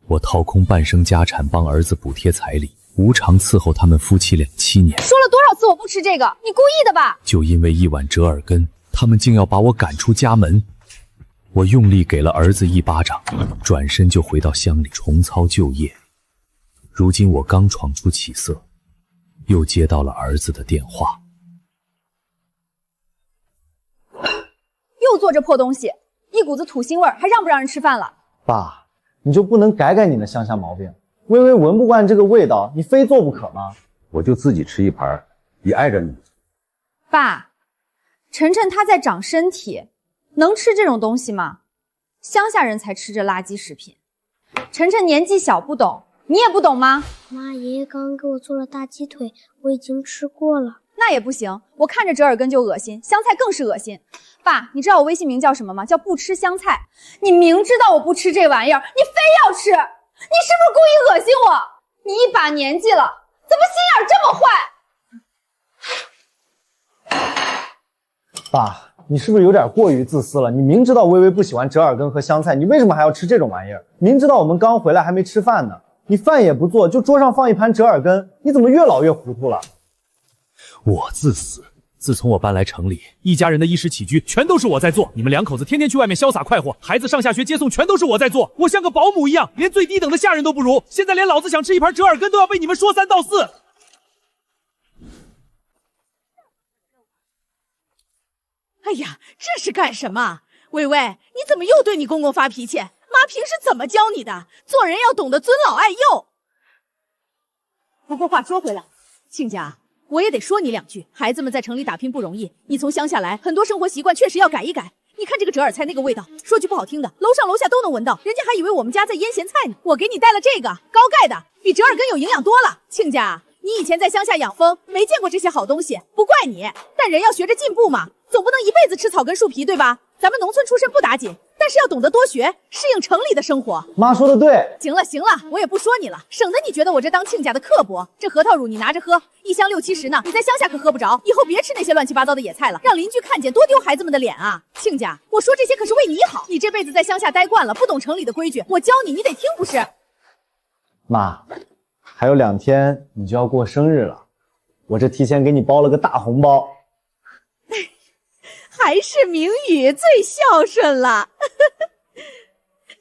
我掏空半生家产帮儿子补贴彩礼，无偿伺候他们夫妻俩7年。说了多少次我不吃这个？你故意的吧？就因为一碗折耳根，他们竟要把我赶出家门。我用力给了儿子一巴掌，转身就回到乡里重操旧业。如今我刚闯出起色，又接到了儿子的电话。又做这破东西，一股子土腥味儿，还让不让人吃饭了？爸，你就不能改改你的乡下毛病？微微闻不惯这个味道，你非做不可吗？我就自己吃一盘，也碍着你。爸，晨晨他在长身体，能吃这种东西吗？乡下人才吃这垃圾食品。晨晨年纪小不懂，你也不懂吗？妈，爷爷刚刚给我做了大鸡腿，我已经吃过了。那也不行，我看着折耳根就恶心，香菜更是恶心。爸，你知道我微信名叫什么吗？叫不吃香菜。你明知道我不吃这玩意儿，你非要吃，你是不是故意恶心我？你一把年纪了，怎么心眼这么坏？爸，你是不是有点过于自私了？你明知道微微不喜欢折耳根和香菜，你为什么还要吃这种玩意儿？明知道我们刚回来还没吃饭呢，你饭也不做，就桌上放一盘折耳根，你怎么越老越糊涂了？我自私。自从我搬来城里，一家人的衣食起居全都是我在做。你们两口子天天去外面潇洒快活，孩子上下学接送全都是我在做。我像个保姆一样，连最低等的下人都不如。现在连老子想吃一盘折耳根都要被你们说3道4。哎呀，这是干什么？微微，你怎么又对你公公发脾气？妈平时怎么教你的？做人要懂得尊老爱幼。不过话说回来，亲家，我也得说你2句。孩子们在城里打拼不容易，你从乡下来，很多生活习惯确实要改一改。你看这个折耳菜那个味道，说句不好听的，楼上楼下都能闻到，人家还以为我们家在腌咸菜呢。我给你带了这个高钙的，比折耳根有营养多了。亲家，你以前在乡下养蜂，没见过这些好东西，不怪你。但人要学着进步嘛，总不能一辈子吃草根树皮，对吧？咱们农村出身不打紧，但是要懂得多学，适应城里的生活。妈说的对。行了行了，我也不说你了，省得你觉得我这当亲家的刻薄。这核桃乳你拿着喝，一箱60、70呢，你在乡下可喝不着。以后别吃那些乱七八糟的野菜了，让邻居看见多丢孩子们的脸啊！亲家，我说这些可是为你好。你这辈子在乡下待惯了，不懂城里的规矩，我教你，你得听不是？妈，还有2天你就要过生日了，我这提前给你包了个大红包。还是明宇最孝顺了。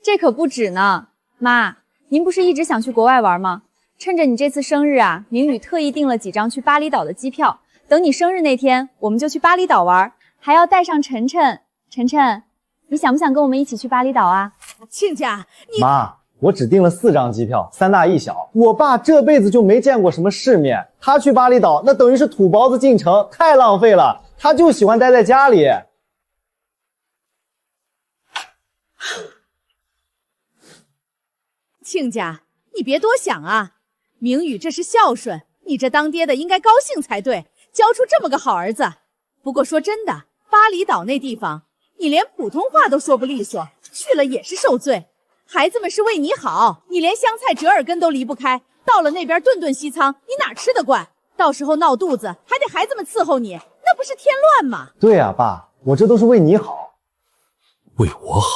这可不止呢。妈，您不是一直想去国外玩吗？趁着你这次生日啊，明宇特意订了几张去巴厘岛的机票，等你生日那天我们就去巴厘岛玩，还要带上晨晨。晨晨，你想不想跟我们一起去巴厘岛啊？亲家，你妈，我只订了4张机票，3大1小。我爸这辈子就没见过什么世面，他去巴厘岛那等于是土包子进城，太浪费了。他就喜欢待在家里。亲家，你别多想啊，明宇这是孝顺，你这当爹的应该高兴才对，教出这么个好儿子。不过说真的，巴厘岛那地方，你连普通话都说不利索，去了也是受罪。孩子们是为你好，你连香菜折耳根都离不开，到了那边顿顿西餐，你哪吃得惯？到时候闹肚子，还得孩子们伺候你，那不是添乱吗？对啊，爸，我这都是为你好。为我好？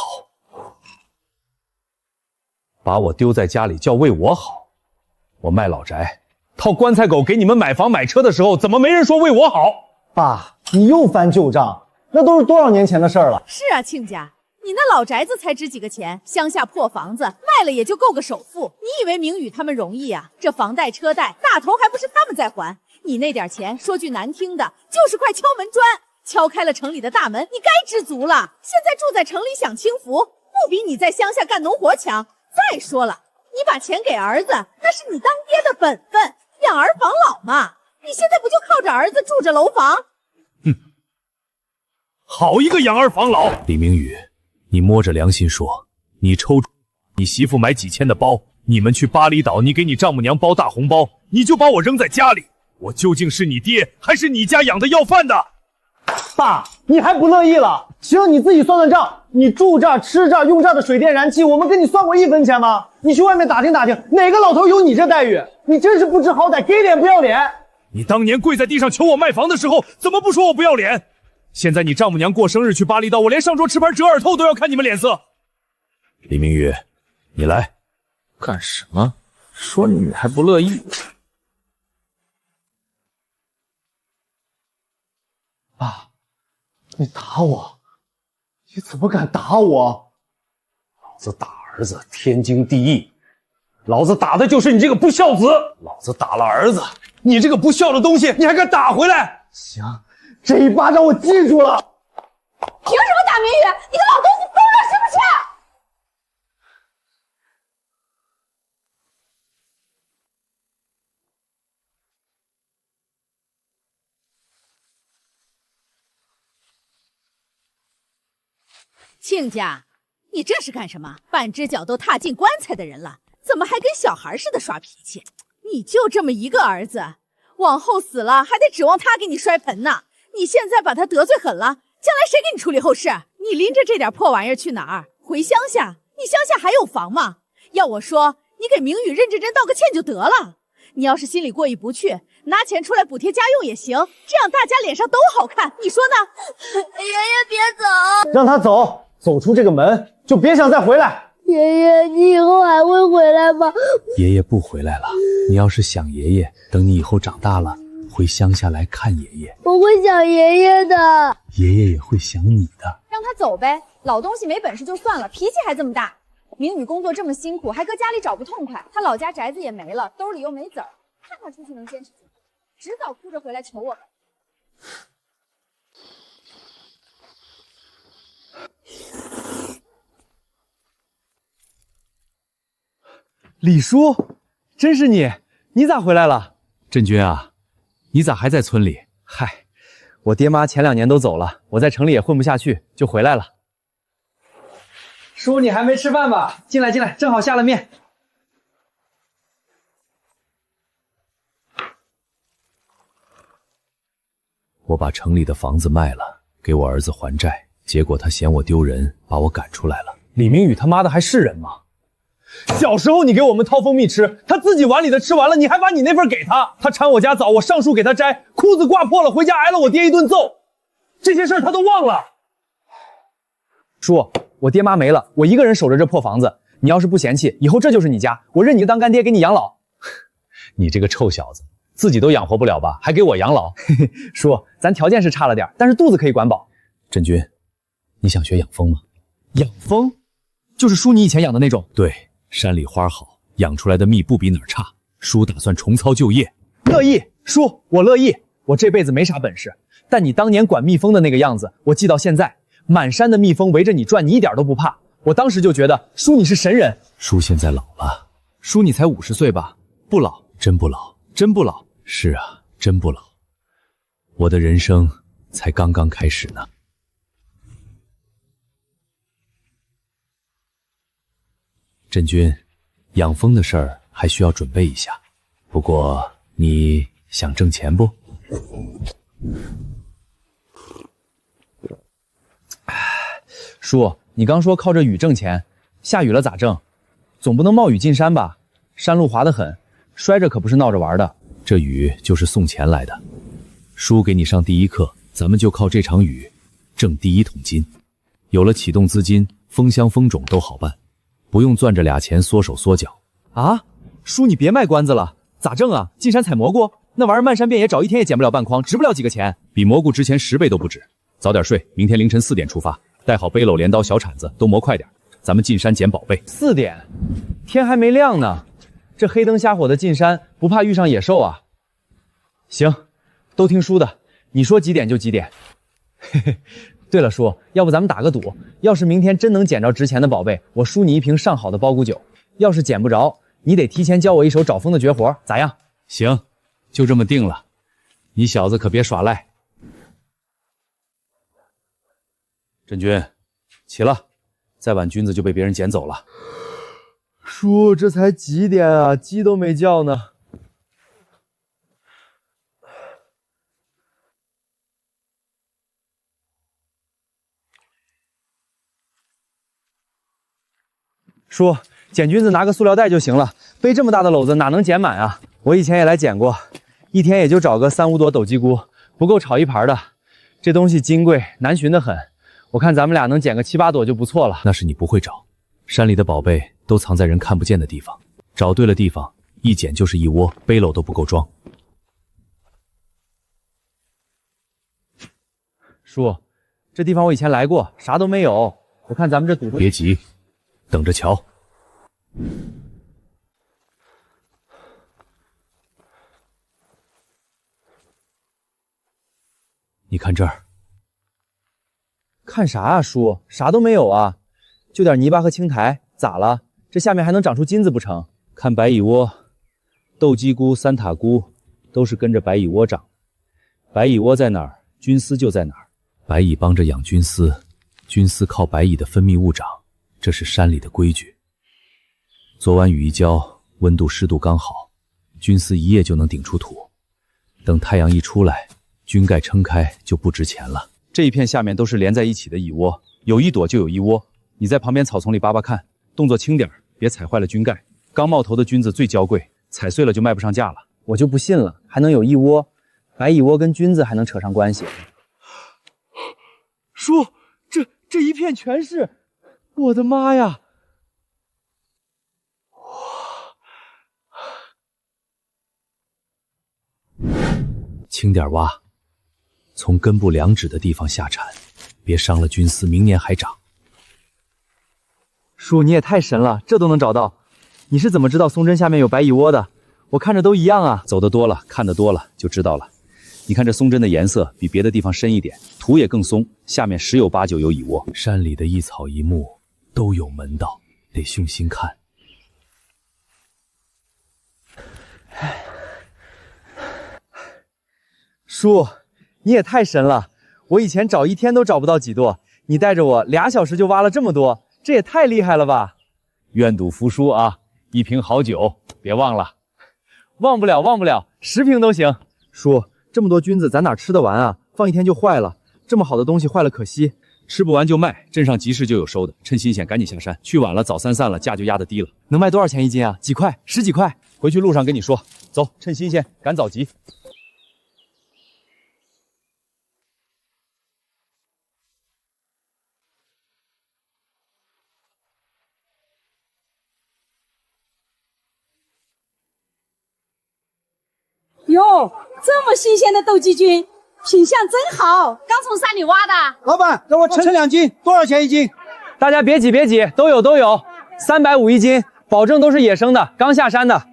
把我丢在家里叫为我好？我卖老宅，套棺材狗给你们买房买车的时候，怎么没人说为我好？爸，你又翻旧账，那都是多少年前的事儿了。是啊，亲家，你那老宅子才值几个钱，乡下破房子卖了也就够个首付。你以为明宇他们容易啊？这房贷车贷大头还不是他们在还？你那点钱，说句难听的，就是块敲门砖，敲开了城里的大门，你该知足了。现在住在城里享清福，不比你在乡下干农活强。再说了，你把钱给儿子，那是你当爹的本分，养儿防老嘛。你现在不就靠着儿子住着楼房？哼，好一个养儿防老！李明宇，你摸着良心说，你抽你媳妇买几千的包，你们去巴厘岛，你给你丈母娘包大红包，你就把我扔在家里，我究竟是你爹还是你家养的要饭的？爸，你还不乐意了？行，你自己算算账。你住这儿、吃这儿、用这儿的水电燃气，我们跟你算过1分钱吗？你去外面打听打听，哪个老头有你这待遇？你真是不知好歹，给脸不要脸！你当年跪在地上求我卖房的时候，怎么不说我不要脸？现在你丈母娘过生日去巴厘岛，我连上桌吃盘折耳透都要看你们脸色。李明宇，你来，干什么？说你还不乐意？爸，你打我！你怎么敢打我？老子打儿子天经地义，老子打的就是你这个不孝子。老子打了儿子，你这个不孝的东西，你还敢打回来？行，这一巴掌我记住了。凭什么打明宇？你个老东西，疯了是不是？亲家，你这是干什么？半只脚都踏进棺材的人了，怎么还跟小孩似的耍脾气？你就这么一个儿子，往后死了还得指望他给你摔盆呢。你现在把他得罪狠了，将来谁给你处理后事？你拎着这点破玩意儿去哪儿？回乡下？你乡下还有房吗？要我说，你给明宇认真道个歉就得了。你要是心里过意不去，拿钱出来补贴家用也行，这样大家脸上都好看。你说呢？爷爷别走，让他走，走出这个门就别想再回来。爷爷，你以后还会回来吗？爷爷不回来了。你要是想爷爷，等你以后长大了，回乡下来看爷爷。我会想爷爷的，爷爷也会想你的。让他走呗，老东西没本事就算了，脾气还这么大。明宇工作这么辛苦，还搁家里找不痛快，他老家宅子也没了，兜里又没子儿，看他出去能坚持几天，迟早哭着回来求我们。李叔，真是你？你咋回来了？振军啊，你咋还在村里？嗨，我爹妈前2年都走了，我在城里也混不下去，就回来了。叔，你还没吃饭吧？进来进来，正好下了面。我把城里的房子卖了，给我儿子还债，结果他嫌我丢人，把我赶出来了。李明宇他妈的还是人吗？小时候你给我们掏蜂蜜吃，他自己碗里的吃完了，你还把你那份给他。他缠我家枣，我上树给他摘，裤子挂破了，回家挨了我爹一顿揍。这些事儿他都忘了。叔，我爹妈没了，我一个人守着这破房子。你要是不嫌弃，以后这就是你家，我认你当干爹，给你养老。你这个臭小子，自己都养活不了吧，还给我养老？叔，咱条件是差了点，但是肚子可以管饱。振军，你想学养蜂吗？养蜂？就是叔你以前养的那种？对，山里花好，养出来的蜜不比哪儿差。叔打算重操旧业。乐意，叔，我乐意。我这辈子没啥本事，但你当年管蜜蜂的那个样子，我记到现在。满山的蜜蜂围着你转，你一点都不怕。我当时就觉得，叔你是神人。叔现在老了，叔你才50岁吧？不老，真不老，真不老。是啊，真不老。我的人生才刚刚开始呢。振军，养蜂的事儿还需要准备一下，不过你想挣钱不？叔，你刚说靠着雨挣钱，下雨了咋挣？总不能冒雨进山吧？山路滑得很，摔着可不是闹着玩的。这雨就是送钱来的。叔给你上第一课，咱们就靠这场雨挣第1桶金。有了启动资金，蜂箱蜂种都好办，不用攥着俩钱缩手缩脚。啊，叔你别卖关子了，咋挣啊？进山采蘑菇，那玩意儿漫山遍野找1天也捡不了半筐，值不了几个钱，比蘑菇值钱10倍都不止。早点睡，明天凌晨4点出发，带好背篓、镰刀、小铲子，都磨快点。咱们进山捡宝贝。4点，天还没亮呢，这黑灯瞎火的进山，不怕遇上野兽啊？行，都听叔的，你说几点就几点。嘿嘿，对了叔，要不咱们打个赌，要是明天真能捡着值钱的宝贝，我输你1瓶上好的包谷酒；要是捡不着，你得提前教我一手找蜂的绝活，咋样？行，就这么定了。你小子可别耍赖。振军，起了，再晚菌子就被别人捡走了。叔，这才几点啊？鸡都没叫呢。叔，捡菌子拿个塑料袋就行了，背这么大的篓子哪能捡满啊？我以前也来捡过，一天也就找个3、5朵斗鸡菇，不够炒一盘的。这东西金贵难寻得很。我看咱们俩能捡个7、8朵就不错了。那是你不会找，山里的宝贝都藏在人看不见的地方。找对了地方，一捡就是一窝，背篓都不够装。叔，这地方我以前来过，啥都没有。我看咱们这赌，别急，等着瞧。你看这儿，看啥啊，叔？啥都没有啊，就点泥巴和青苔，咋了？这下面还能长出金子不成？看白蚁窝、斗鸡菇、三塔菇都是跟着白蚁窝长，白蚁窝在哪儿，菌丝就在哪儿。白蚁帮着养菌丝，菌丝靠白蚁的分泌物长，这是山里的规矩。昨晚雨一浇，温度湿度刚好，菌丝一夜就能顶出土。等太阳一出来，菌盖撑开就不值钱了。这一片下面都是连在一起的蚁窝，有一朵就有一窝。你在旁边草丛里扒扒看，动作轻点，别踩坏了菌盖。刚冒头的菌子最娇贵，踩碎了就卖不上价了。我就不信了，还能有一窝？白蚁窝跟菌子还能扯上关系？叔，这一片全是，我的妈呀！轻点挖，从根部2指的地方下铲，别伤了菌丝，明年还长。叔，你也太神了，这都能找到。你是怎么知道松针下面有白蚁窝的？我看着都一样啊。走得多了，看得多了就知道了。你看这松针的颜色比别的地方深一点，土也更松，下面10有8九有蚁窝。山里的一草一木都有门道，得用心看。叔，你也太神了，我以前找1天都找不到几垛，你带着我2小时就挖了这么多，这也太厉害了吧！愿赌服输啊，一瓶好酒，别忘了。忘不了，10瓶都行。叔，这么多菌子咱哪吃得完啊？放1天就坏了，这么好的东西坏了可惜。吃不完就卖，镇上集市就有收的，趁新鲜赶紧下山，去晚了早3散了，价就压得低了。能卖多少钱1斤啊？几块？10几块？回去路上跟你说。走，趁新鲜，赶早集。哟，这么新鲜的斗鸡菌，品相真好，刚从山里挖的。老板，让我称2斤，多少钱1斤？大家别挤，都有，350一斤，保证都是野生的，刚下山的。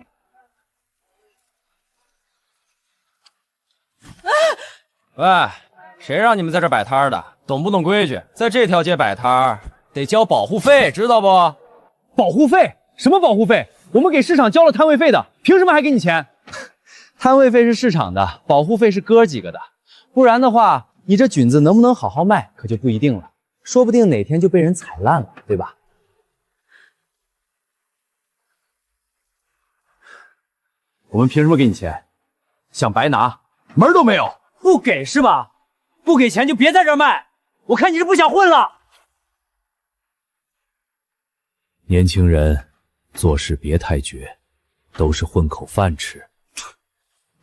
喂，谁让你们在这摆摊的？懂不懂规矩？在这条街摆摊得交保护费，知道不？保护费？什么保护费？我们给市场交了摊位费的，凭什么还给你钱？摊位费是市场的，保护费是哥几个的，不然的话，你这菌子能不能好好卖，可就不一定了，说不定哪天就被人踩烂了，对吧？我们凭什么给你钱？想白拿，门都没有！不给是吧？不给钱就别在这儿卖，我看你是不想混了。年轻人做事别太绝，都是混口饭吃。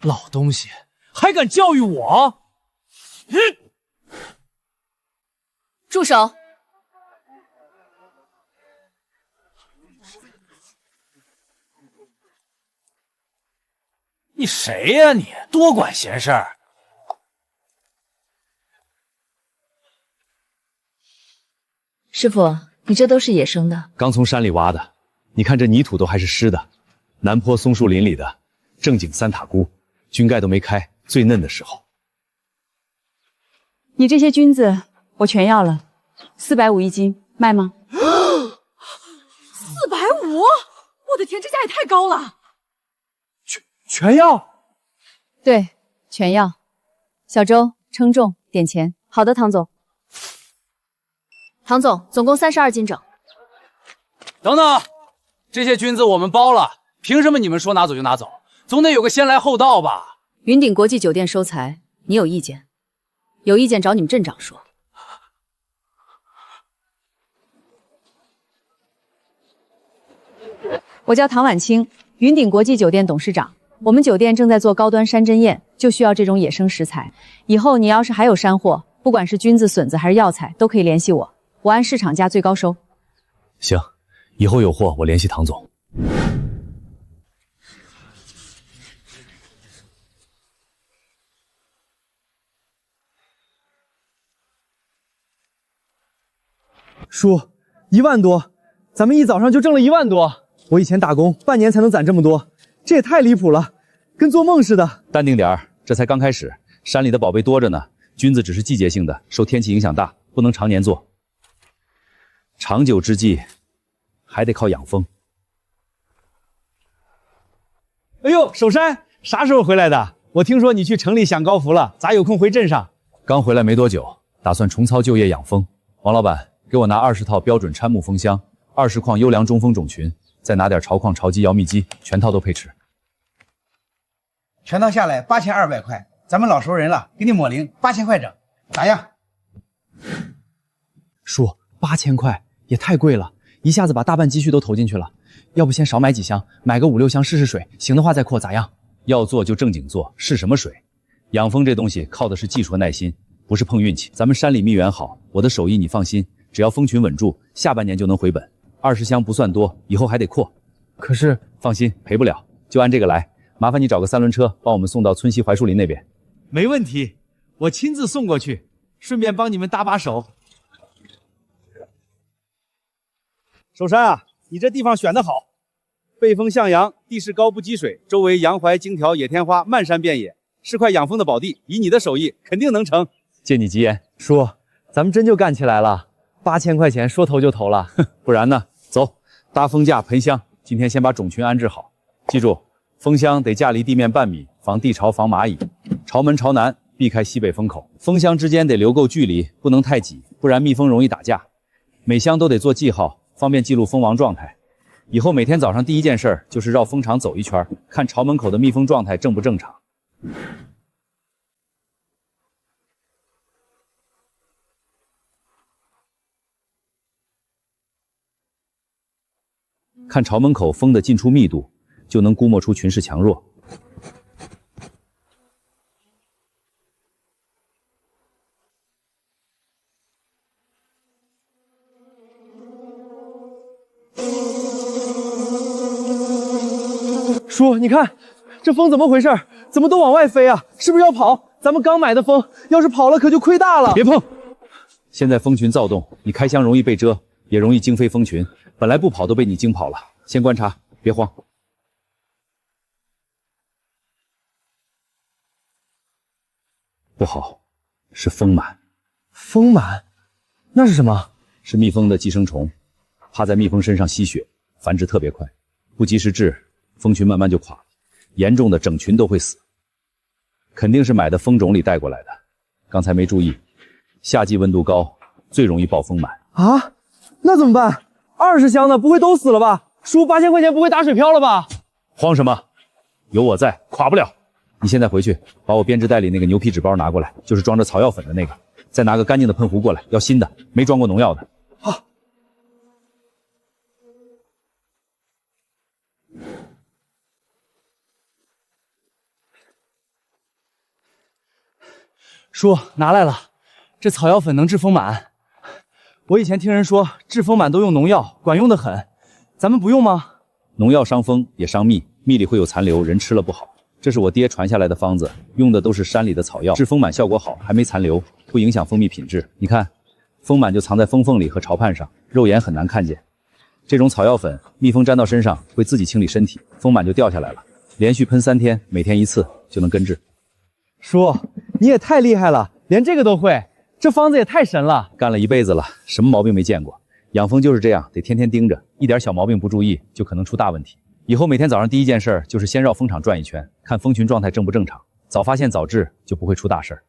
老东西还敢教育我！住手！你谁呀你？多管闲事儿！师傅，你这都是野生的，刚从山里挖的，你看这泥土都还是湿的。南坡松树林里的正经三塔菇，菌盖都没开，最嫩的时候。你这些菌子我全要了，450一斤，卖吗？450？我的天，这价也太高了！全要？对，全要。小周称重点钱。好的，唐总。唐总，总共32斤整。等等，这些菌子我们包了，凭什么你们说拿走就拿走？总得有个先来后到吧？云顶国际酒店收财，你有意见？有意见找你们镇长说。我叫唐婉清，云顶国际酒店董事长。我们酒店正在做高端山珍宴，就需要这种野生食材。以后你要是还有山货，不管是菌子、笋子还是药材，都可以联系我，我按市场价最高收。行，以后有货我联系唐总。叔，1万多，咱们一早上就挣了1万多。我以前打工半年才能攒这么多，这也太离谱了，跟做梦似的。淡定点儿，这才刚开始，山里的宝贝多着呢。菌子只是季节性的，受天气影响大，不能常年做。长久之计，还得靠养蜂。哎呦，守山，啥时候回来的？我听说你去城里享高福了，咋有空回镇上？刚回来没多久，打算重操旧业养蜂。王老板，给我拿20套标准杉木蜂箱，20筐优良中蜂种群，再拿点巢矿、巢基、摇蜜机，全套都配置。全套下来8200块，咱们老熟人了，给你抹零，8000块整，咋样？叔，8000块也太贵了，一下子把大半积蓄都投进去了。要不先少买几箱，买个5、6箱试试水，行的话再扩，咋样？要做就正经做，试什么水？养蜂这东西靠的是技术和耐心，不是碰运气。咱们山里蜜源好，我的手艺你放心，只要蜂群稳住，下半年就能回本。20箱不算多，以后还得扩。可是放心，赔不了，就按这个来。麻烦你找个3轮车，帮我们送到村西槐树林那边。没问题，我亲自送过去，顺便帮你们搭把手。守山啊，你这地方选得好，背风向阳，地势高不积水，周围杨槐、荆条、野天花，漫山遍野，是块养蜂的宝地。以你的手艺，肯定能成。借你吉言，叔，咱们真就干起来了。8000块钱说投就投了，哼，不然呢？走，搭蜂架、盆箱，今天先把种群安置好。记住，蜂箱得架离地面半米，防地巢、防蚂蚁。巢门朝南，避开西北风口。蜂箱之间得留够距离，不能太挤，不然蜜蜂容易打架。每箱都得做记号，方便记录蜂王状态。以后每天早上第一件事就是绕蜂场走一圈，看巢门口的蜜蜂状态正不正常。看巢门口蜂的进出密度，就能估摸出群势强弱。叔，你看这蜂怎么回事？怎么都往外飞啊？是不是要跑？咱们刚买的蜂，要是跑了可就亏大了。别碰！现在蜂群躁动，你开箱容易被蛰，也容易惊飞蜂群。本来不跑都被你惊跑了。先观察，别慌。不好，是蜂螨。蜂螨？那是什么？是蜜蜂的寄生虫，趴在蜜蜂身上吸血，繁殖特别快，不及时治，蜂群慢慢就垮了，严重的整群都会死。肯定是买的蜂种里带过来的，刚才没注意，夏季温度高，最容易爆蜂螨。啊，那怎么办？20箱的不会都死了吧？叔，8000块钱不会打水漂了吧？慌什么？有我在，垮不了。你现在回去把我编织袋里那个牛皮纸包拿过来，就是装着草药粉的那个，再拿个干净的喷壶过来，要新的，没装过农药的。好。叔，拿来了，这草药粉能治蜂螨。我以前听人说治蜂螨都用农药，管用的很。咱们不用吗？农药伤蜂也伤蜜，蜜里会有残留，人吃了不好。这是我爹传下来的方子，用的都是山里的草药，治蜂螨效果好，还没残留，不影响蜂蜜品质。你看，蜂螨就藏在蜂缝里和巢畔上，肉眼很难看见。这种草药粉，蜜蜂沾到身上会自己清理身体，蜂螨就掉下来了。连续喷3天，每天1次就能根治。叔，你也太厉害了，连这个都会，这方子也太神了。干了一辈子了，什么毛病没见过？养蜂就是这样，得天天盯着，一点小毛病不注意，就可能出大问题。以后每天早上第一件事就是先绕蜂场转一圈，看蜂群状态正不正常，早发现早治，就不会出大事。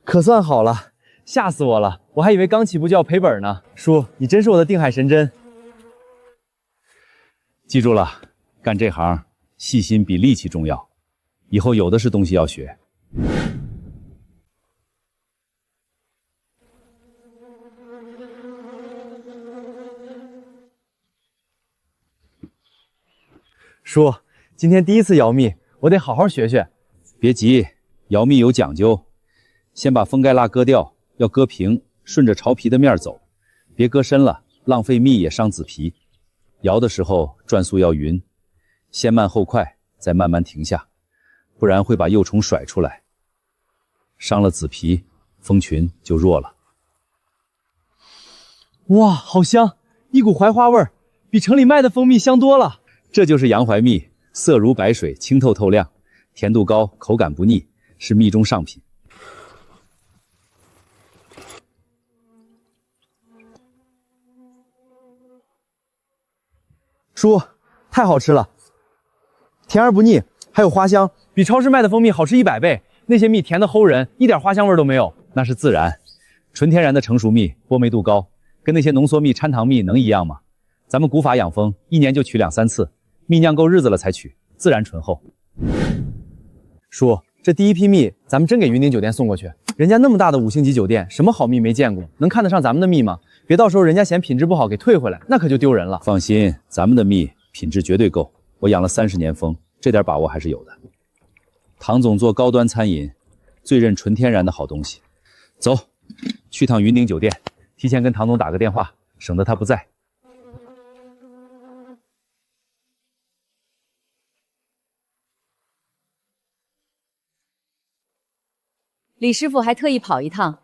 可算好了，吓死我了，我还以为刚起步就要赔本呢。叔，你真是我的定海神针。记住了，干这行细心比力气重要，以后有的是东西要学。叔，今天第一次摇蜜，我得好好学学。别急，摇蜜有讲究，先把蜂盖蜡割掉，要割平，顺着巢皮的面走，别割深了，浪费蜜也伤子皮。摇的时候转速要匀，先慢后快，再慢慢停下，不然会把幼虫甩出来。伤了子皮，蜂群就弱了。哇，好香，一股槐花味儿，比城里卖的蜂蜜香多了。这就是洋槐蜜，色如白水，清透透亮，甜度高，口感不腻，是蜜中上品。叔，太好吃了，甜而不腻，还有花香，比超市卖的蜂蜜好吃100倍。那些蜜甜的齁人，一点花香味都没有。那是自然，纯天然的成熟蜜，波梅度高，跟那些浓缩蜜、掺糖蜜能一样吗？咱们古法养蜂，1年就取2、3次，蜜酿够日子了才取，自然醇厚。叔，这第一批蜜咱们真给云顶酒店送过去，人家那么大的5星级酒店，什么好蜜没见过，能看得上咱们的蜜吗？别到时候人家嫌品质不好给退回来，那可就丢人了。放心，咱们的蜜品质绝对够，我养了30年蜂，这点把握还是有的。唐总做高端餐饮，最认纯天然的好东西。走，去趟云顶酒店，提前跟唐总打个电话，省得他不在。李师傅还特意跑一趟，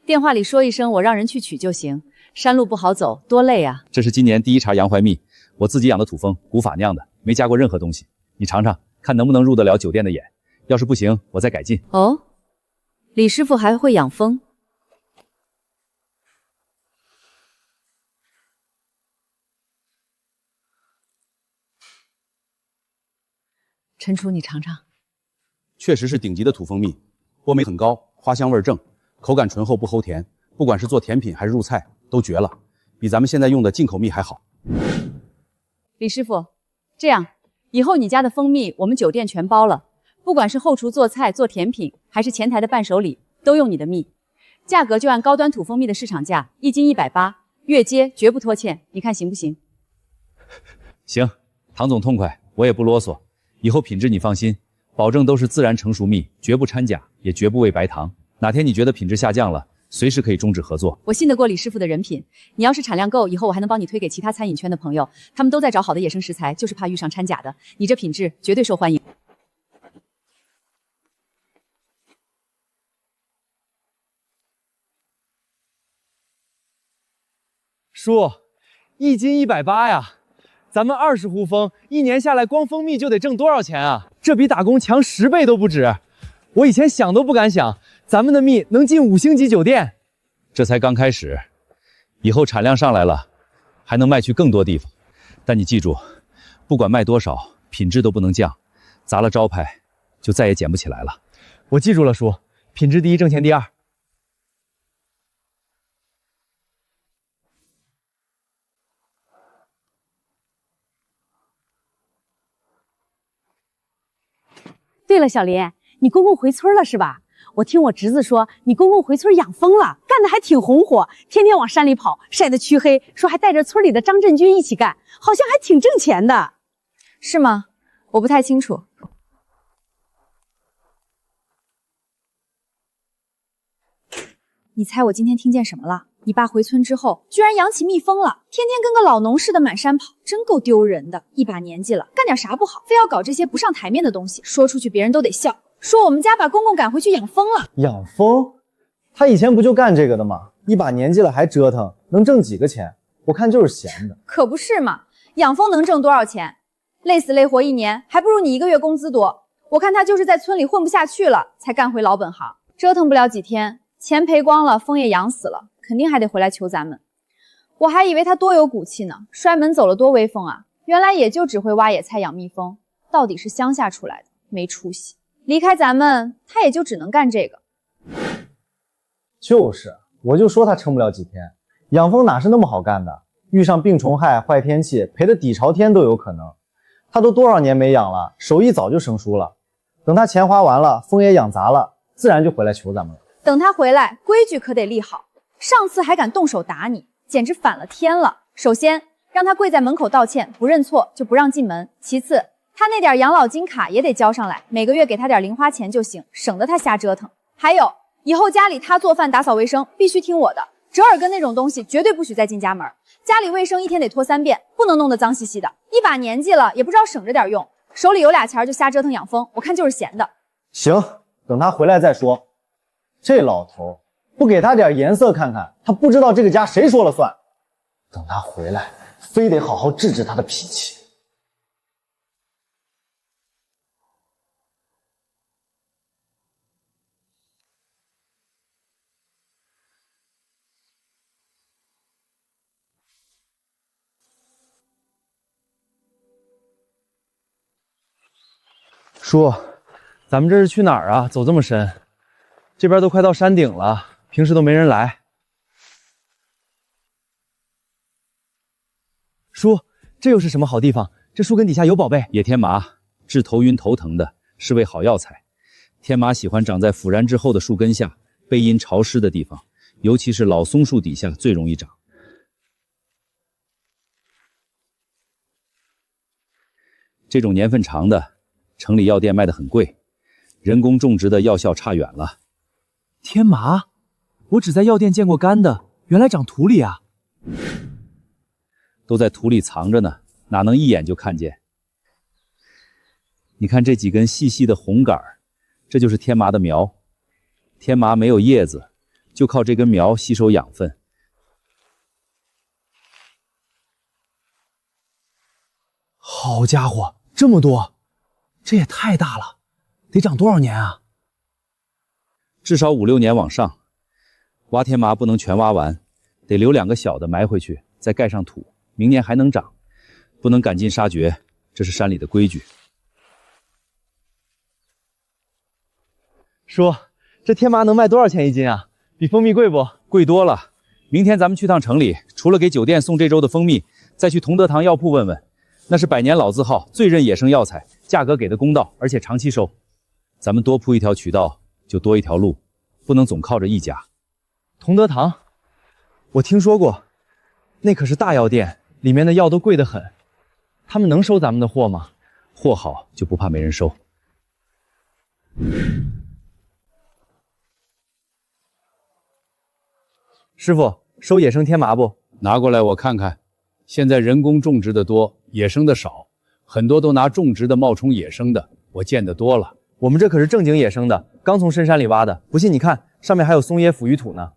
电话里说一声我让人去取就行。山路不好走，多累啊！这是今年第1茬洋槐蜜，我自己养的土蜂，古法酿的，没加过任何东西。你尝尝，看能不能入得了酒店的眼。要是不行，我再改进。哦，李师傅还会养蜂？陈厨，你尝尝。确实是顶级的土蜂蜜，波梅很高，花香味正，口感醇厚不齁甜，不管是做甜品还是入菜都绝了，比咱们现在用的进口蜜还好。李师傅，这样以后你家的蜂蜜我们酒店全包了。不管是后厨做菜做甜品，还是前台的伴手礼，都用你的蜜，价格就按高端土蜂蜜的市场价，1斤180，月接绝不拖欠，你看行不行？行，唐总痛快，我也不啰嗦，以后品质你放心，保证都是自然成熟蜜，绝不掺假，也绝不喂白糖。哪天你觉得品质下降了，随时可以终止合作。我信得过李师傅的人品，你要是产量够，以后我还能帮你推给其他餐饮圈的朋友，他们都在找好的野生食材，就是怕遇上掺假的，你这品质绝对受欢迎。叔，1斤180呀，咱们20壶蜂，1年下来光蜂蜜就得挣多少钱啊？这比打工强10倍都不止。我以前想都不敢想，咱们的蜜能进5星级酒店。这才刚开始，以后产量上来了，还能卖去更多地方。但你记住，不管卖多少，品质都不能降，砸了招牌就再也捡不起来了。我记住了，叔，品质第一，挣钱第二。对了，小林，你公公回村了是吧？我听我侄子说，你公公回村养蜂了，干得还挺红火，天天往山里跑，晒得黢黑，说还带着村里的张振军一起干，好像还挺挣钱的，是吗？我不太清楚。你猜我今天听见什么了？你爸回村之后，居然养起蜜蜂了，天天跟个老农似的满山跑，真够丢人的。一把年纪了，干点啥不好，非要搞这些不上台面的东西，说出去别人都得笑，说我们家把公公赶回去养蜂了。养蜂？他以前不就干这个的吗？一把年纪了还折腾，能挣几个钱？我看就是闲的。可不是嘛，养蜂能挣多少钱？累死累活1年，还不如你1个月工资多。我看他就是在村里混不下去了，才干回老本行，折腾不了几天，钱赔光了，蜂也养死了。肯定还得回来求咱们，我还以为他多有骨气呢，摔门走了多威风啊！原来也就只会挖野菜养蜜蜂，到底是乡下出来的，没出息。离开咱们，他也就只能干这个。就是，我就说他撑不了几天。养蜂哪是那么好干的？遇上病虫害、坏天气，赔得底朝天都有可能。他都多少年没养了，手艺早就生疏了。等他钱花完了，蜂也养砸了，自然就回来求咱们了。等他回来，规矩可得立好。上次还敢动手打你，简直反了天了。首先让他跪在门口道歉，不认错就不让进门。其次，他那点养老金卡也得交上来，每个月给他点零花钱就行，省得他瞎折腾。还有，以后家里他做饭打扫卫生必须听我的，折耳根那种东西绝对不许再进家门。家里卫生1天得拖3遍，不能弄得脏兮兮的。一把年纪了，也不知道省着点用，手里有俩钱就瞎折腾养蜂，我看就是闲的。行，等他回来再说。这老头不给他点颜色看看，他不知道这个家谁说了算。等他回来，非得好好治治他的脾气。叔，咱们这是去哪儿啊？走这么深，这边都快到山顶了，平时都没人来。叔，这又是什么好地方？这树根底下有宝贝。野天麻治头晕头疼的，是味好药材。天麻喜欢长在腐燃之后的树根下，背阴潮湿的地方，尤其是老松树底下最容易长。这种年份长的，城里药店卖得很贵，人工种植的药效差远了。天麻，我只在药店见过干的，原来长土里啊！都在土里藏着呢，哪能一眼就看见？你看这几根细细的红杆，这就是天麻的苗。天麻没有叶子，就靠这根苗吸收养分。好家伙，这么多，这也太大了，得长多少年啊？至少5、6年往上。挖天麻不能全挖完，得留2个小的埋回去，再盖上土，明年还能长，不能赶尽杀绝，这是山里的规矩。叔，这天麻能卖多少钱一斤啊？比蜂蜜贵不？贵多了。明天咱们去趟城里，除了给酒店送这周的蜂蜜，再去同德堂药铺问问，那是100年老字号，最认野生药材，价格给的公道，而且长期收。咱们多铺一条渠道，就多一条路，不能总靠着一家。同德堂，我听说过，那可是大药店，里面的药都贵得很。他们能收咱们的货吗？货好就不怕没人收。师傅，收野生天麻不？拿过来我看看。现在人工种植的多，野生的少，很多都拿种植的冒充野生的，我见得多了。我们这可是正经野生的，刚从深山里挖的，不信你看，上面还有松叶腐育土呢。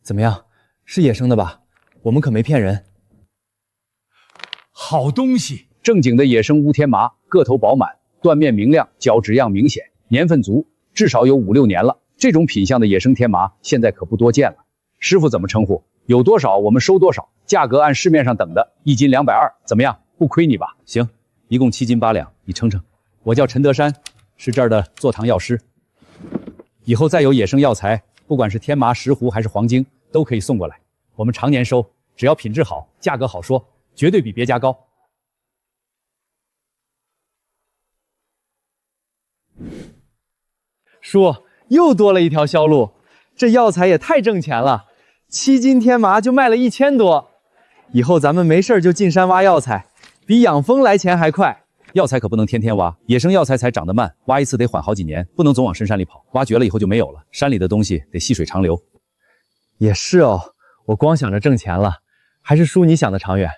怎么样，是野生的吧？我们可没骗人。好东西，正经的野生乌天麻，个头饱满，断面明亮，角质样明显，年份足，至少有5、6年了。这种品相的野生天麻现在可不多见了。师傅怎么称呼？有多少我们收多少，价格按市面上等的，1斤220，怎么样？不亏你吧？行，一共7斤8两，你称称。我叫陈德山，是这儿的坐堂药师。以后再有野生药材，不管是天麻、石斛还是黄精，都可以送过来，我们常年收，只要品质好，价格好说，绝对比别家高。叔，又多了一条销路，这药材也太挣钱了，7斤天麻就卖了1000多。以后咱们没事就进山挖药材，比养蜂来钱还快。药材可不能天天挖，野生药材才长得慢，挖一次得缓好几年，不能总往深山里跑，挖绝了以后就没有了。山里的东西得细水长流。也是哦，我光想着挣钱了，还是叔你想的长远。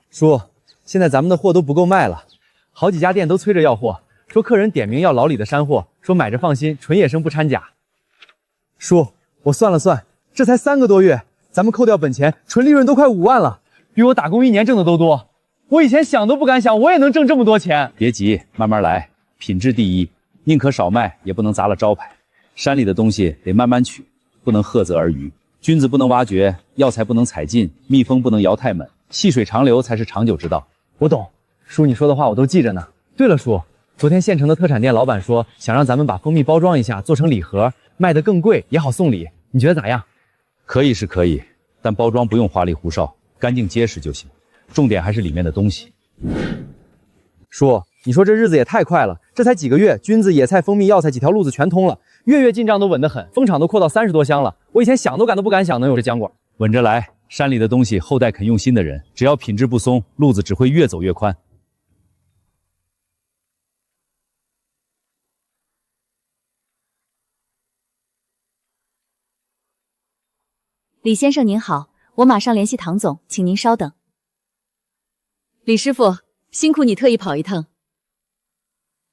叔，现在咱们的货都不够卖了，好几家店都催着要货，说客人点名要老李的山货，说买着放心，纯野生不掺假。叔，我算了算，这才3个多月，咱们扣掉本钱，纯利润都快5万了，比我打工1年挣的都多。我以前想都不敢想，我也能挣这么多钱。别急，慢慢来，品质第一，宁可少卖，也不能砸了招牌。山里的东西得慢慢取，不能赫择而渔。菌子不能挖掘，药材不能采尽，蜜蜂不能摇太猛，细水长流才是长久之道。我懂，叔你说的话我都记着呢。对了，叔，昨天县城的特产店老板说想让咱们把蜂蜜包装一下，做成礼盒，卖得更贵，也好送礼。你觉得咋样？可以是可以，但包装不用花里胡哨，干净结实就行。重点还是里面的东西。叔，你说这日子也太快了，这才几个月，菌子、野菜、蜂蜜、药材几条路子全通了，月月进账都稳得很，蜂场都扩到30多箱了。我以前想都不敢想能有这浆果。稳着来，山里的东西，后代肯用心的人，只要品质不松，路子只会越走越宽。李先生您好，我马上联系唐总，请您稍等。李师傅，辛苦你特意跑一趟。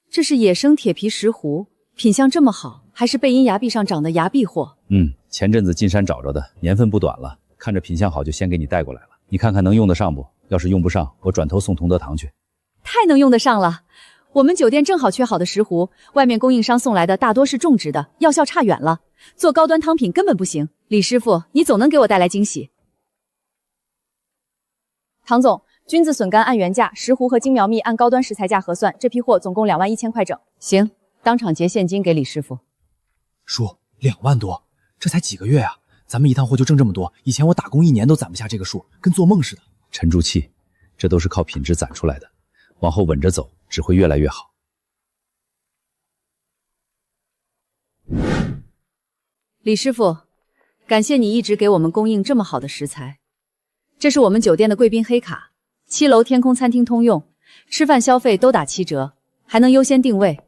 这是野生铁皮石斛，品相这么好，还是背阴崖壁上长的崖壁货。前阵子进山找着的，年份不短了，看着品相好就先给你带过来了，你看看能用得上不？要是用不上，我转头送同德堂去。太能用得上了，我们酒店正好缺好的石斛，外面供应商送来的大多是种植的，药效差远了，做高端汤品根本不行。李师傅，你总能给我带来惊喜。唐总，菌子笋干按原价，石斛和金苗蜜按高端食材价核算，这批货总共21000块整。行，当场结现金给李师傅。叔，2万多，这才几个月啊，咱们一趟货就挣这么多，以前我打工1年都攒不下这个数，跟做梦似的。沉住气，这都是靠品质攒出来的，往后稳着走，只会越来越好。李师傅，感谢你一直给我们供应这么好的食材。这是我们酒店的贵宾黑卡，7楼天空餐厅通用，吃饭消费都打7折，还能优先定位。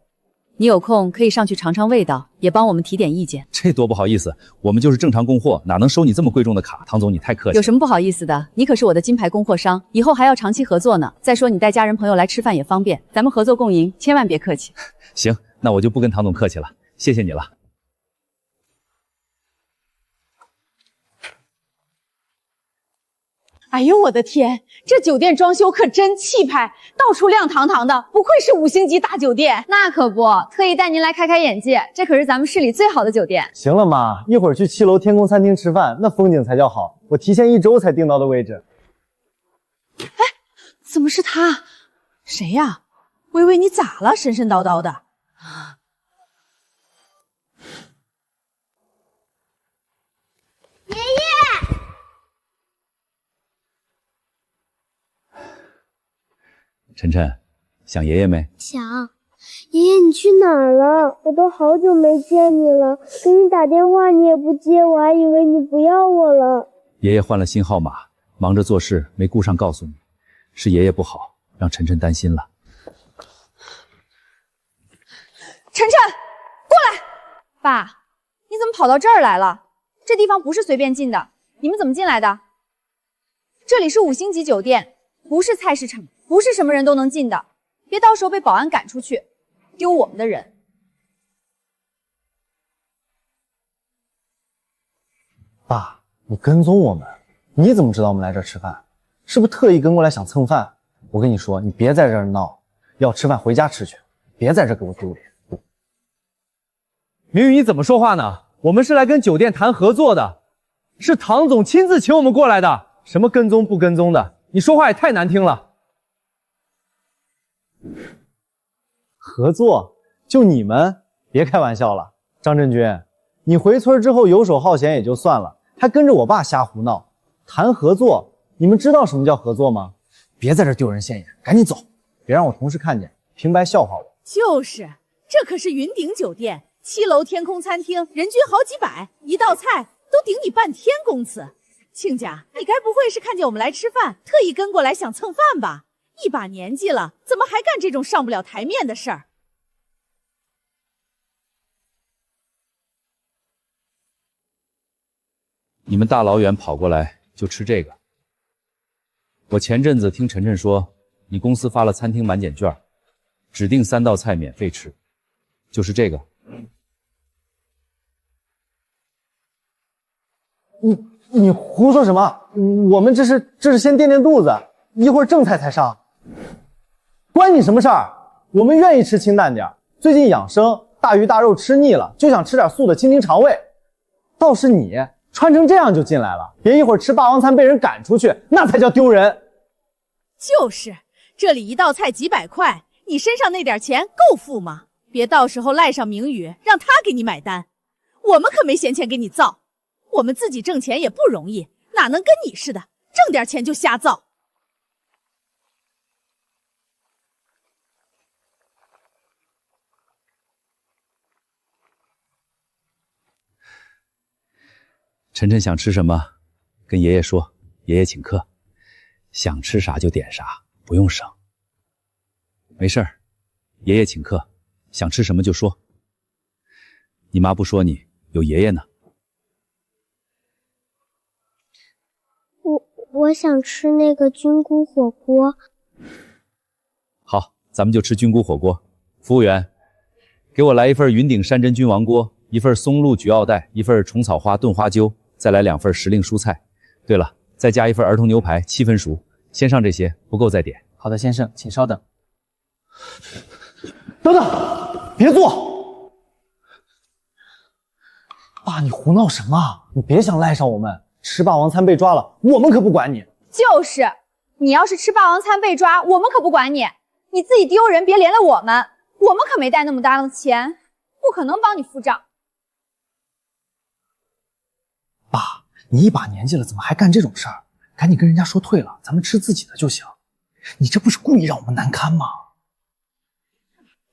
你有空可以上去尝尝味道，也帮我们提点意见。这多不好意思，我们就是正常供货，哪能收你这么贵重的卡？唐总，你太客气了。有什么不好意思的？你可是我的金牌供货商，以后还要长期合作呢。再说你带家人朋友来吃饭也方便，咱们合作共赢，千万别客气。行，那我就不跟唐总客气了，谢谢你了。哎呦我的天，这酒店装修可真气派，到处亮堂堂的，不愧是5星级大酒店。那可不，特意带您来开开眼界，这可是咱们市里最好的酒店。行了妈，一会儿去7楼天空餐厅吃饭，那风景才叫好。我提前1周才订到的位置。哎，怎么是他？谁呀？微微，你咋了？神神叨叨的。爷爷。晨晨，想爷爷没？想。爷爷，你去哪儿了？我都好久没见你了，给你打电话你也不接，我还以为你不要我了。爷爷换了新号码，忙着做事没顾上告诉你，是爷爷不好，让晨晨担心了。晨晨，过来！爸，你怎么跑到这儿来了？这地方不是随便进的，你们怎么进来的？这里是5星级酒店，不是菜市场，不是什么人都能进的，别到时候被保安赶出去，丢我们的人。爸，你跟踪我们，你怎么知道我们来这儿吃饭？是不是特意跟过来想蹭饭？我跟你说，你别在这儿闹，要吃饭回家吃去，别在这儿给我丢脸。明宇，你怎么说话呢？我们是来跟酒店谈合作的，是唐总亲自请我们过来的，什么跟踪不跟踪的，你说话也太难听了。合作？就你们？别开玩笑了，张振军，你回村之后游手好闲也就算了，还跟着我爸瞎胡闹，谈合作？你们知道什么叫合作吗？别在这丢人现眼，赶紧走，别让我同事看见，平白笑话我。就是，这可是云顶酒店，7楼天空餐厅，人均好几百，一道菜都顶你半天工资。亲家，你该不会是看见我们来吃饭，特意跟过来想蹭饭吧？一把年纪了，怎么还干这种上不了台面的事儿？你们大老远跑过来就吃这个？我前阵子听晨晨说，你公司发了餐厅满减券，指定3道菜免费吃，就是这个。你胡说什么？我们这是先垫垫肚子，一会儿正菜才上。关你什么事儿？我们愿意吃清淡点，最近养生，大鱼大肉吃腻了，就想吃点素的清清肠胃。倒是你穿成这样就进来了，别一会儿吃霸王餐被人赶出去，那才叫丢人。就是，这里一道菜几百块，你身上那点钱够付吗？别到时候赖上明宇，让他给你买单。我们可没闲钱给你造，我们自己挣钱也不容易，哪能跟你似的，挣点钱就瞎造。晨晨想吃什么，跟爷爷说，爷爷请客，想吃啥就点啥，不用省。没事儿，爷爷请客，想吃什么就说。你妈不说你，有爷爷呢。我想吃那个菌菇火锅。好，咱们就吃菌菇火锅。服务员，给我来一份云顶山珍菌王锅，一份松露焗奥黛，一份虫草花炖花椒，再来2份时令蔬菜。对了，再加一份儿童牛排，7分熟。先上这些，不够再点。好的，先生，请稍等。等等，别坐！爸，你胡闹什么？你别想赖上我们。吃霸王餐被抓了，我们可不管你。就是，你要是吃霸王餐被抓，我们可不管你。你自己丢人，别连累我们。我们可没带那么大的钱，不可能帮你付账。爸，你一把年纪了，怎么还干这种事儿？赶紧跟人家说退了，咱们吃自己的就行。你这不是故意让我们难堪吗？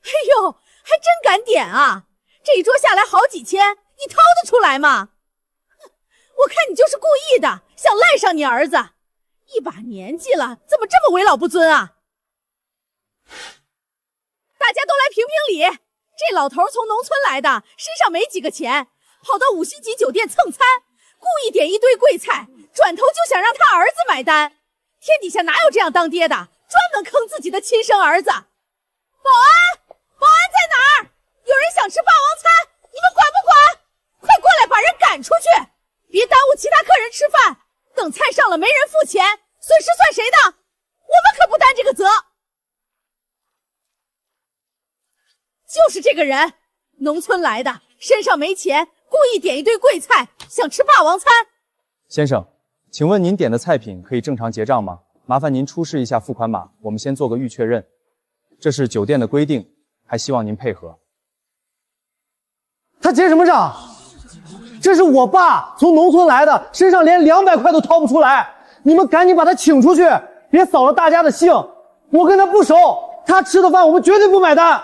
哎呦，还真敢点啊！这一桌下来好几千，你掏得出来吗？我看你就是故意的，想赖上你儿子。一把年纪了，怎么这么为老不尊啊？大家都来评评理，这老头从农村来的，身上没几个钱，跑到5星级酒店蹭餐，故意点一堆贵菜，转头就想让他儿子买单。天底下哪有这样当爹的，专门坑自己的亲生儿子？保安，保安在哪儿？有人想吃霸王餐，你们管不管？快过来把人赶出去，别耽误其他客人吃饭。等菜上了没人付钱，损失算谁的？我们可不担这个责。就是这个人，农村来的，身上没钱，故意点一堆贵菜，想吃霸王餐。先生，请问您点的菜品可以正常结账吗？麻烦您出示一下付款码，我们先做个预确认。这是酒店的规定，还希望您配合。他结什么账？这是我爸从农村来的，身上连200块都掏不出来。你们赶紧把他请出去，别扫了大家的兴。我跟他不熟，他吃的饭我们绝对不买单。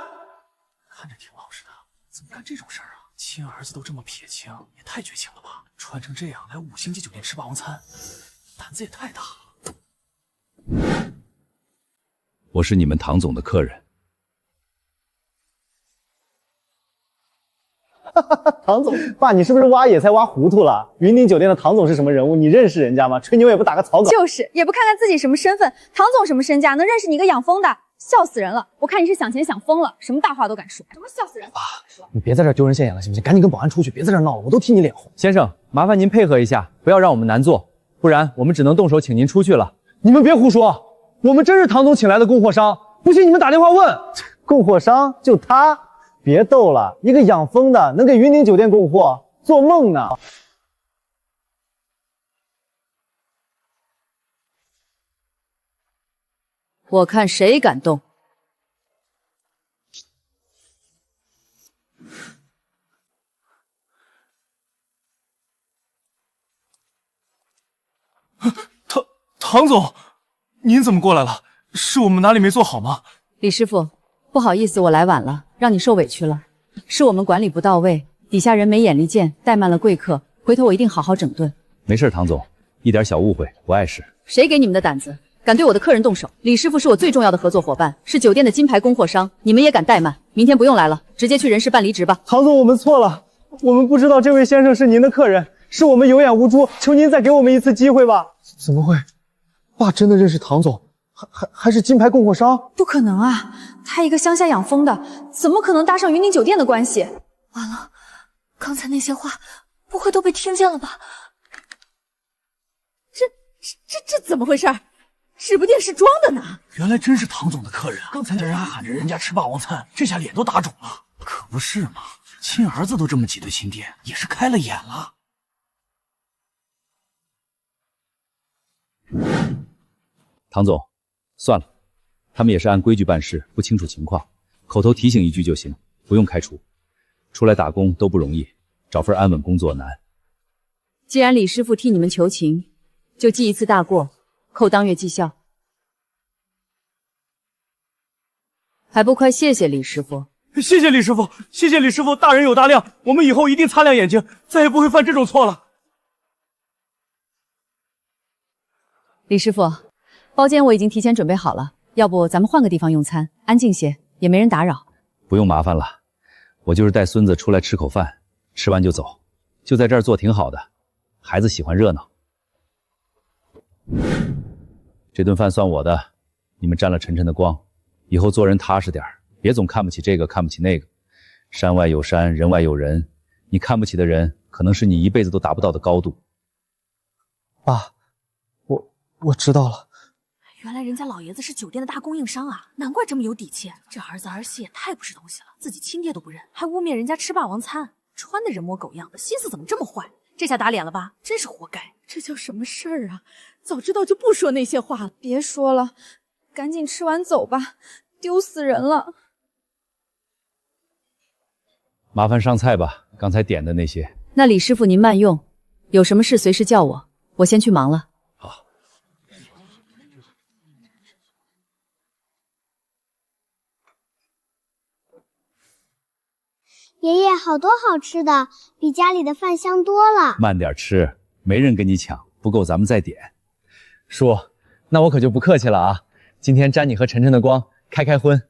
看着挺老实的，怎么干这种事儿啊？亲儿子都这么撇清，也太绝情了吧！穿成这样来5星级酒店吃霸王餐，胆子也太大了。我是你们唐总的客人。唐总，爸，你是不是挖野菜挖糊涂了？云顶酒店的唐总是什么人物？你认识人家吗？吹牛也不打个草稿。就是，也不看看自己什么身份，唐总什么身价，能认识你一个养蜂的？笑死人了！我看你是想钱想疯了，什么大话都敢说，什么笑死人！爸，你别在这丢人现眼了，行不行？赶紧跟保安出去，别在这闹了，我都替你脸红。先生，麻烦您配合一下，不要让我们难做，不然我们只能动手请您出去了。你们别胡说，我们真是唐总请来的供货商，不信你们打电话问。供货商就他。别逗了，一个养蜂的能给云顶酒店供货，做梦呢！我看谁敢动！唐总，您怎么过来了？是我们哪里没做好吗？李师傅，不好意思，我来晚了，让你受委屈了。是我们管理不到位，底下人没眼力见，怠慢了贵客。回头我一定好好整顿。没事，唐总，一点小误会，不碍事。谁给你们的胆子，敢对我的客人动手？李师傅是我最重要的合作伙伴，是酒店的金牌供货商，你们也敢怠慢？明天不用来了，直接去人事办离职吧。唐总，我们错了，我们不知道这位先生是您的客人，是我们有眼无珠，求您再给我们一次机会吧。怎么会？爸真的认识唐总？还是金牌供货商？不可能啊！他一个乡下养蜂的，怎么可能搭上云顶酒店的关系？完了，刚才那些话不会都被听见了吧？这怎么回事？指不定是装的呢。原来真是唐总的客人啊！刚才那人还喊着人家吃霸王餐，这下脸都打肿了。可不是嘛，亲儿子都这么挤兑亲爹，也是开了眼了。唐总，算了，他们也是按规矩办事，不清楚情况，口头提醒一句就行，不用开除。出来打工都不容易，找份安稳工作难。既然李师傅替你们求情，就记一次大过，扣当月绩效。还不快谢谢李师傅！谢谢李师傅，谢谢李师傅，大人有大量，我们以后一定擦亮眼睛，再也不会犯这种错了。李师傅，包间我已经提前准备好了，要不咱们换个地方用餐，安静些，也没人打扰。不用麻烦了，我就是带孙子出来吃口饭，吃完就走，就在这儿坐挺好的，孩子喜欢热闹。这顿饭算我的，你们沾了晨晨的光，以后做人踏实点，别总看不起这个看不起那个。山外有山，人外有人，你看不起的人，可能是你一辈子都达不到的高度。爸，我知道了。原来人家老爷子是酒店的大供应商啊，难怪这么有底气。这儿子儿媳也太不是东西了，自己亲爹都不认，还污蔑人家吃霸王餐，穿的人模狗样的，心思怎么这么坏？这下打脸了吧？真是活该！这叫什么事儿啊？早知道就不说那些话了。别说了，赶紧吃完走吧，丢死人了。麻烦上菜吧，刚才点的那些。那李师傅您慢用，有什么事随时叫我，我先去忙了。好。爷爷，好多好吃的，比家里的饭香多了。慢点吃，没人跟你抢，不够咱们再点。叔，那我可就不客气了啊！今天沾你和晨晨的光，开荤。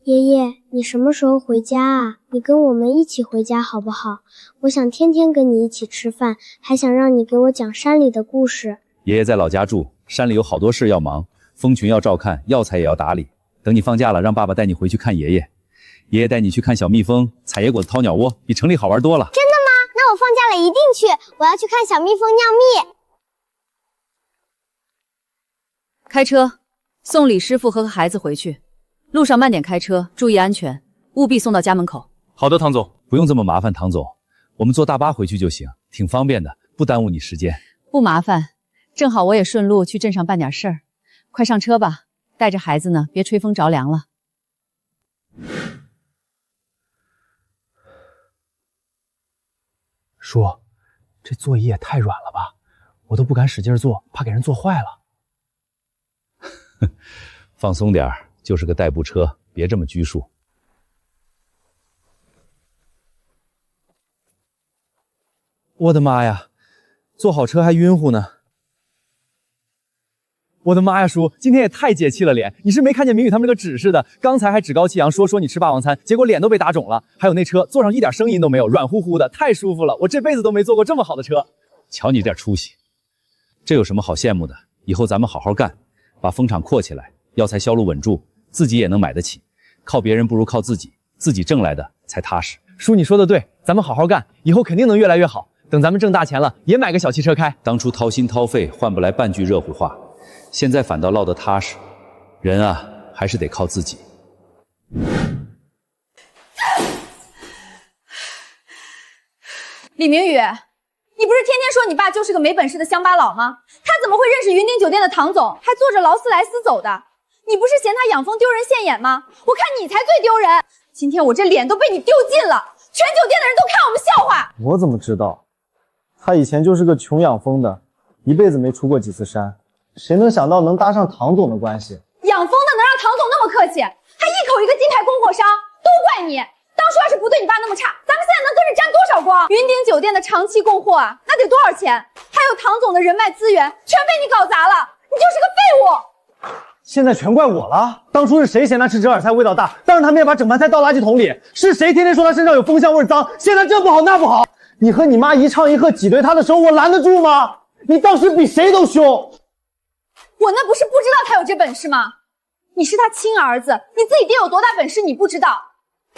爷爷，你什么时候回家啊？你跟我们一起回家好不好？我想天天跟你一起吃饭，还想让你给我讲山里的故事。爷爷在老家住，山里有好多事要忙，蜂群要照看，药材也要打理。等你放假了，让爸爸带你回去看爷爷。爷爷带你去看小蜜蜂、采野果子、掏鸟窝，比城里好玩多了。真的吗？那我放假了一定去，我要去看小蜜蜂酿蜜。开车送李师傅和孩子回去，路上慢点开车，注意安全，务必送到家门口。好的，唐总。不用这么麻烦，唐总，我们坐大巴回去就行，挺方便的，不耽误你时间。不麻烦，正好我也顺路去镇上办点事儿。快上车吧，带着孩子呢，别吹风着凉了。叔，这座椅也太软了吧，我都不敢使劲坐，怕给人坐坏了。放松点儿，就是个代步车，别这么拘束。我的妈呀，坐好车还晕乎呢！我的妈呀，叔，今天也太解气了脸！你是没看见明宇他们这个指示的，刚才还趾高气扬说你吃霸王餐，结果脸都被打肿了。还有那车坐上一点声音都没有，软乎乎的，太舒服了！我这辈子都没坐过这么好的车。瞧你这点出息，这有什么好羡慕的？以后咱们好好干，把蜂场扩起来，药材销路稳住，自己也能买得起。靠别人不如靠自己，自己挣来的才踏实。叔，你说的对，咱们好好干，以后肯定能越来越好。等咱们挣大钱了，也买个小汽车开。当初掏心掏肺换不来半句热乎话，现在反倒落得踏实。人啊，还是得靠自己。李明宇，你不是天天说你爸就是个没本事的乡巴佬吗？他怎么会认识云顶酒店的唐总，还坐着劳斯莱斯走的？你不是嫌他养蜂丢人现眼吗？我看你才最丢人！今天我这脸都被你丢尽了，全酒店的人都看我们笑话。我怎么知道？他以前就是个穷养蜂的，一辈子没出过几次山，谁能想到能搭上唐总的关系？养蜂的能让唐总那么客气，还一口一个金牌供货商，都怪你！当初要是不对你爸那么差，咱们现在能跟着沾多少光？云顶酒店的长期供货啊，那得多少钱？还有唐总的人脉资源，全被你搞砸了，你就是个废物！现在全怪我了，当初是谁嫌他吃折耳菜味道大，当着他面把整盘菜倒垃圾桶里？是谁天天说他身上有风香味脏？现在这不好那不好，你和你妈一唱一和挤兑他的时候，我拦得住吗？你当时比谁都凶。我那不是不知道他有这本事吗？你是他亲儿子，你自己爹有多大本事你不知道？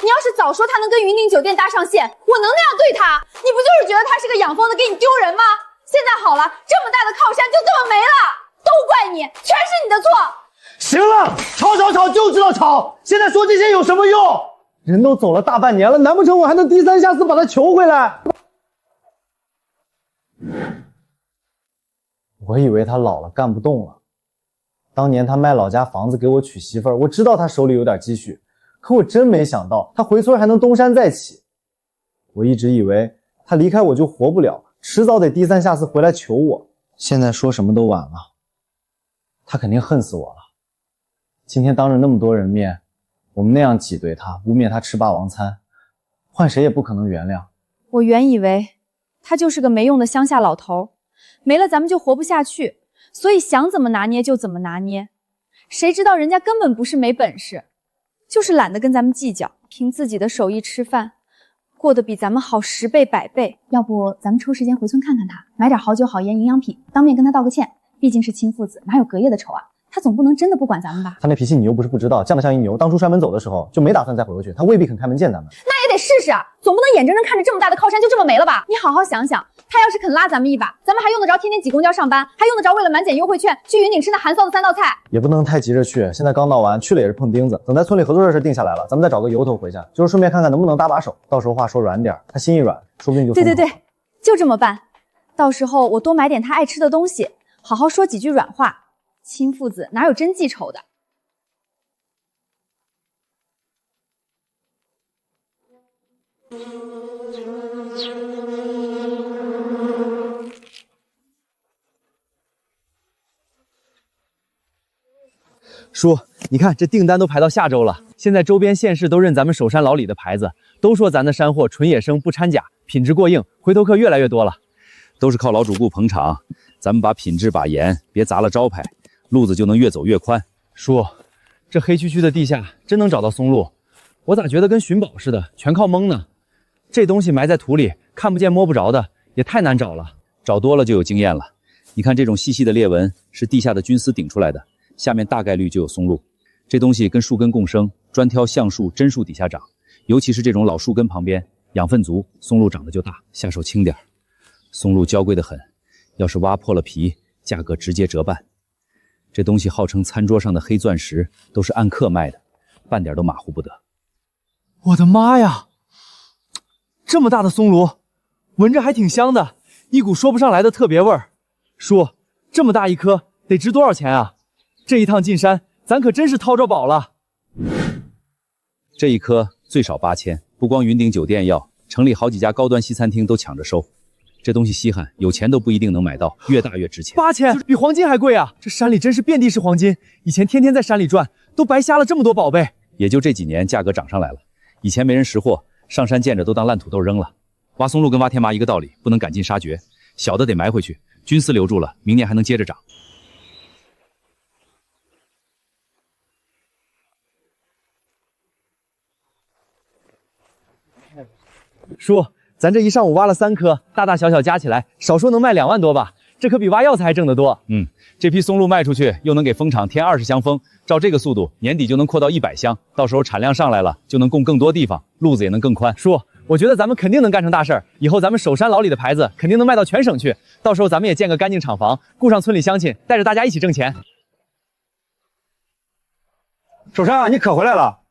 你要是早说他能跟云顶酒店搭上线，我能那样对他？你不就是觉得他是个养蜂的给你丢人吗？现在好了，这么大的靠山就这么没了，都怪你，全是你的错。行了，吵就知道吵，现在说这些有什么用？人都走了大半年了，难不成我还能低三下四把他求回来？我以为他老了干不动了。当年他卖老家房子给我娶媳妇儿，我知道他手里有点积蓄，可我真没想到他回村还能东山再起。我一直以为他离开我就活不了，迟早得低三下四回来求我。现在说什么都晚了，他肯定恨死我了。今天当着那么多人面，我们那样挤兑他，污蔑他吃霸王餐，换谁也不可能原谅。我原以为他就是个没用的乡下老头，没了咱们就活不下去，所以想怎么拿捏就怎么拿捏。谁知道人家根本不是没本事，就是懒得跟咱们计较，凭自己的手艺吃饭，过得比咱们好10倍100倍。要不咱们抽时间回村看看他，买点好酒好烟营养品，当面跟他道个歉。毕竟是亲父子，哪有隔夜的仇啊？他总不能真的不管咱们吧？他那脾气你又不是不知道，犟得像一牛。当初摔门走的时候就没打算再回去，他未必肯开门见咱们。那也得试试啊，总不能眼睁睁看着这么大的靠山就这么没了吧？你好好想想，他要是肯拉咱们一把，咱们还用得着天天挤公交上班，还用得着为了满减优惠券去云顶吃那韩臊的3道菜？也不能太急着去，现在刚闹完，去了也是碰钉子。等在村里合作的事定下来了，咱们再找个由头回去，就是顺便看看能不能搭把手。到时候话说软点，他心一软，说不定就对，就这么办。到时候我多买点他爱吃的东西，好好说几句软话。亲父子哪有真记仇的？叔，你看这订单都排到下周了，现在周边县市都认咱们首山老李的牌子，都说咱的山货纯野生不掺假，品质过硬，回头客越来越多了。都是靠老主顾捧场，咱们把品质把严，别砸了招牌，路子就能越走越宽。叔，这黑黢黢的地下真能找到松露？我咋觉得跟寻宝似的，全靠蒙呢？这东西埋在土里，看不见摸不着的，也太难找了。找多了就有经验了。你看这种细细的裂纹是地下的菌丝顶出来的，下面大概率就有松露。这东西跟树根共生，专挑橡树、真树底下长，尤其是这种老树根旁边，养分足，松露长得就大，下手轻点。松露娇贵得很，要是挖破了皮，价格直接折半。这东西号称餐桌上的黑钻石，都是按克卖的，半点都马虎不得。我的妈呀，这么大的松露，闻着还挺香的，一股说不上来的特别味儿。叔，这么大一颗得值多少钱啊？这一趟进山，咱可真是掏着宝了。这一颗最少8000，不光云顶酒店要，城里好几家高端西餐厅都抢着收。这东西稀罕，有钱都不一定能买到，越大越值钱。8000比黄金还贵啊！这山里真是遍地是黄金，以前天天在山里转，都白瞎了这么多宝贝。也就这几年价格涨上来了，以前没人识货，上山见着都当烂土豆扔了。挖松露跟挖天麻一个道理，不能赶尽杀绝，小的得埋回去，菌丝留住了，明年还能接着长。叔，咱这一上午挖了3颗，大大小小加起来，少说能卖2万多吧？这可比挖药材还挣得多。这批松露卖出去，又能给蜂场添20箱蜂，照这个速度，年底就能扩到100箱，到时候产量上来了，就能供更多地方，路子也能更宽。叔，我觉得咱们肯定能干成大事儿，以后咱们首山老李的牌子肯定能卖到全省去，到时候咱们也建个干净厂房，顾上村里乡亲，带着大家一起挣钱。首山啊，你可回来了。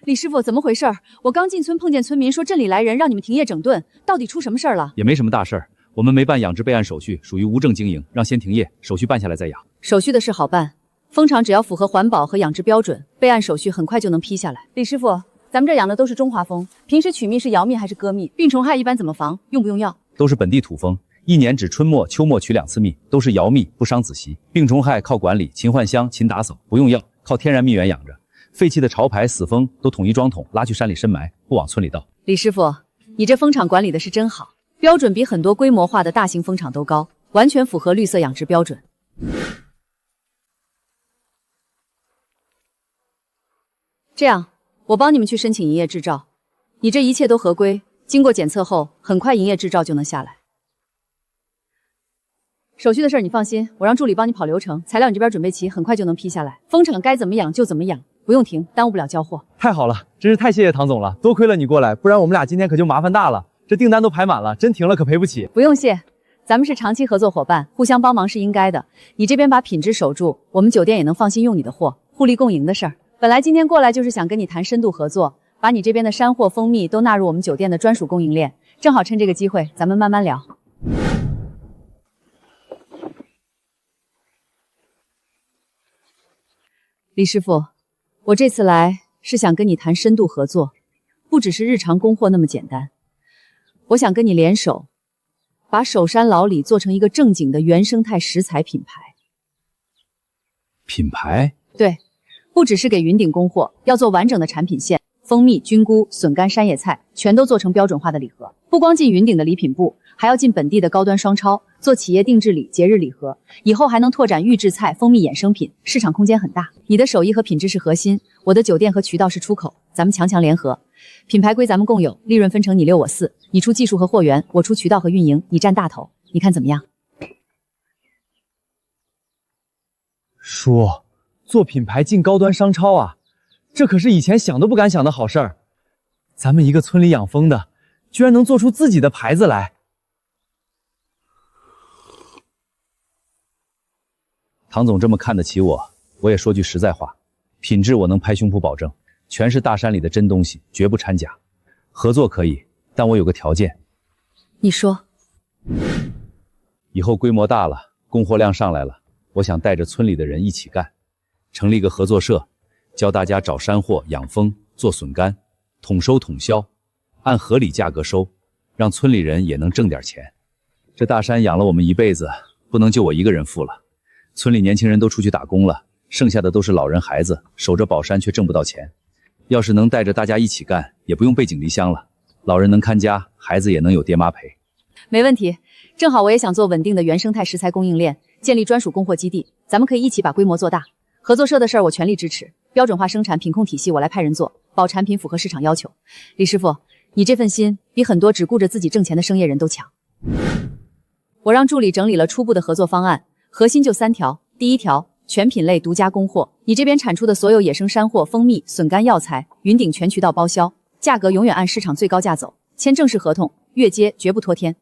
李师傅，怎么回事？我刚进村碰见村民说镇里来人，让你们停业整顿，到底出什么事儿了？也没什么大事儿，我们没办养殖备案手续，属于无证经营，让先停业，手续办下来再养。手续的事好办，蜂场只要符合环保和养殖标准，备案手续很快就能批下来。李师傅，咱们这养的都是中华蜂，平时取蜜是摇蜜还是割蜜？病虫害一般怎么防？用不用药？都是本地土蜂，一年只春末、秋末取2次蜜，都是摇蜜，不伤子息。病虫害靠管理，勤换箱、勤打扫，不用药，靠天然蜜源养着。废弃的巢牌、死蜂都统一装桶，拉去山里深埋，不往村里倒。李师傅，你这蜂场管理的是真好，标准比很多规模化的大型蜂场都高，完全符合绿色养殖标准。这样，我帮你们去申请营业执照，你这一切都合规，经过检测后，很快营业执照就能下来。手续的事儿你放心，我让助理帮你跑流程，材料你这边准备齐，很快就能批下来。蜂场该怎么养就怎么养，不用停，耽误不了交货。太好了，真是太谢谢唐总了，多亏了你过来，不然我们俩今天可就麻烦大了。这订单都排满了，真停了可赔不起。不用谢，咱们是长期合作伙伴，互相帮忙是应该的。你这边把品质守住，我们酒店也能放心用你的货，互利共赢的事儿。本来今天过来就是想跟你谈深度合作，把你这边的山货、蜂蜜都纳入我们酒店的专属供应链，正好趁这个机会，咱们慢慢聊。李师傅，我这次来是想跟你谈深度合作，不只是日常供货那么简单。我想跟你联手，把首山老李做成一个正经的原生态食材品牌。品牌？对，不只是给云顶供货，要做完整的产品线，蜂蜜、菌菇、笋干、山野菜，全都做成标准化的礼盒。不光进云顶的礼品部，还要进本地的高端双超，做企业定制礼、节日礼盒。以后还能拓展预制菜、蜂蜜衍生品，市场空间很大。你的手艺和品质是核心，我的酒店和渠道是出口，咱们强强联合。品牌归咱们共有，利润分成你6我4，你出技术和货源，我出渠道和运营，你占大头，你看怎么样？叔，做品牌进高端商超啊，这可是以前想都不敢想的好事儿。咱们一个村里养蜂的，居然能做出自己的牌子来。唐总这么看得起我，我也说句实在话，品质我能拍胸脯保证，全是大山里的真东西，绝不掺假。合作可以，但我有个条件。你说。以后规模大了，供货量上来了，我想带着村里的人一起干，成立个合作社，教大家找山货、养蜂、做笋干，统收统销，按合理价格收，让村里人也能挣点钱。这大山养了我们一辈子，不能就我一个人富了。村里年轻人都出去打工了，剩下的都是老人孩子，守着宝山却挣不到钱。要是能带着大家一起干，也不用背井离乡了，老人能看家，孩子也能有爹妈陪。没问题，正好我也想做稳定的原生态食材供应链，建立专属供货基地，咱们可以一起把规模做大。合作社的事儿我全力支持，标准化生产品控体系我来派人做，保产品符合市场要求。李师傅，你这份心比很多只顾着自己挣钱的生业人都强。我让助理整理了初步的合作方案，核心就3条。第1条，全品类独家供货，你这边产出的所有野生山货、蜂蜜、笋干、药材，云顶全渠道包销，价格永远按市场最高价走，签正式合同，月结绝不拖天。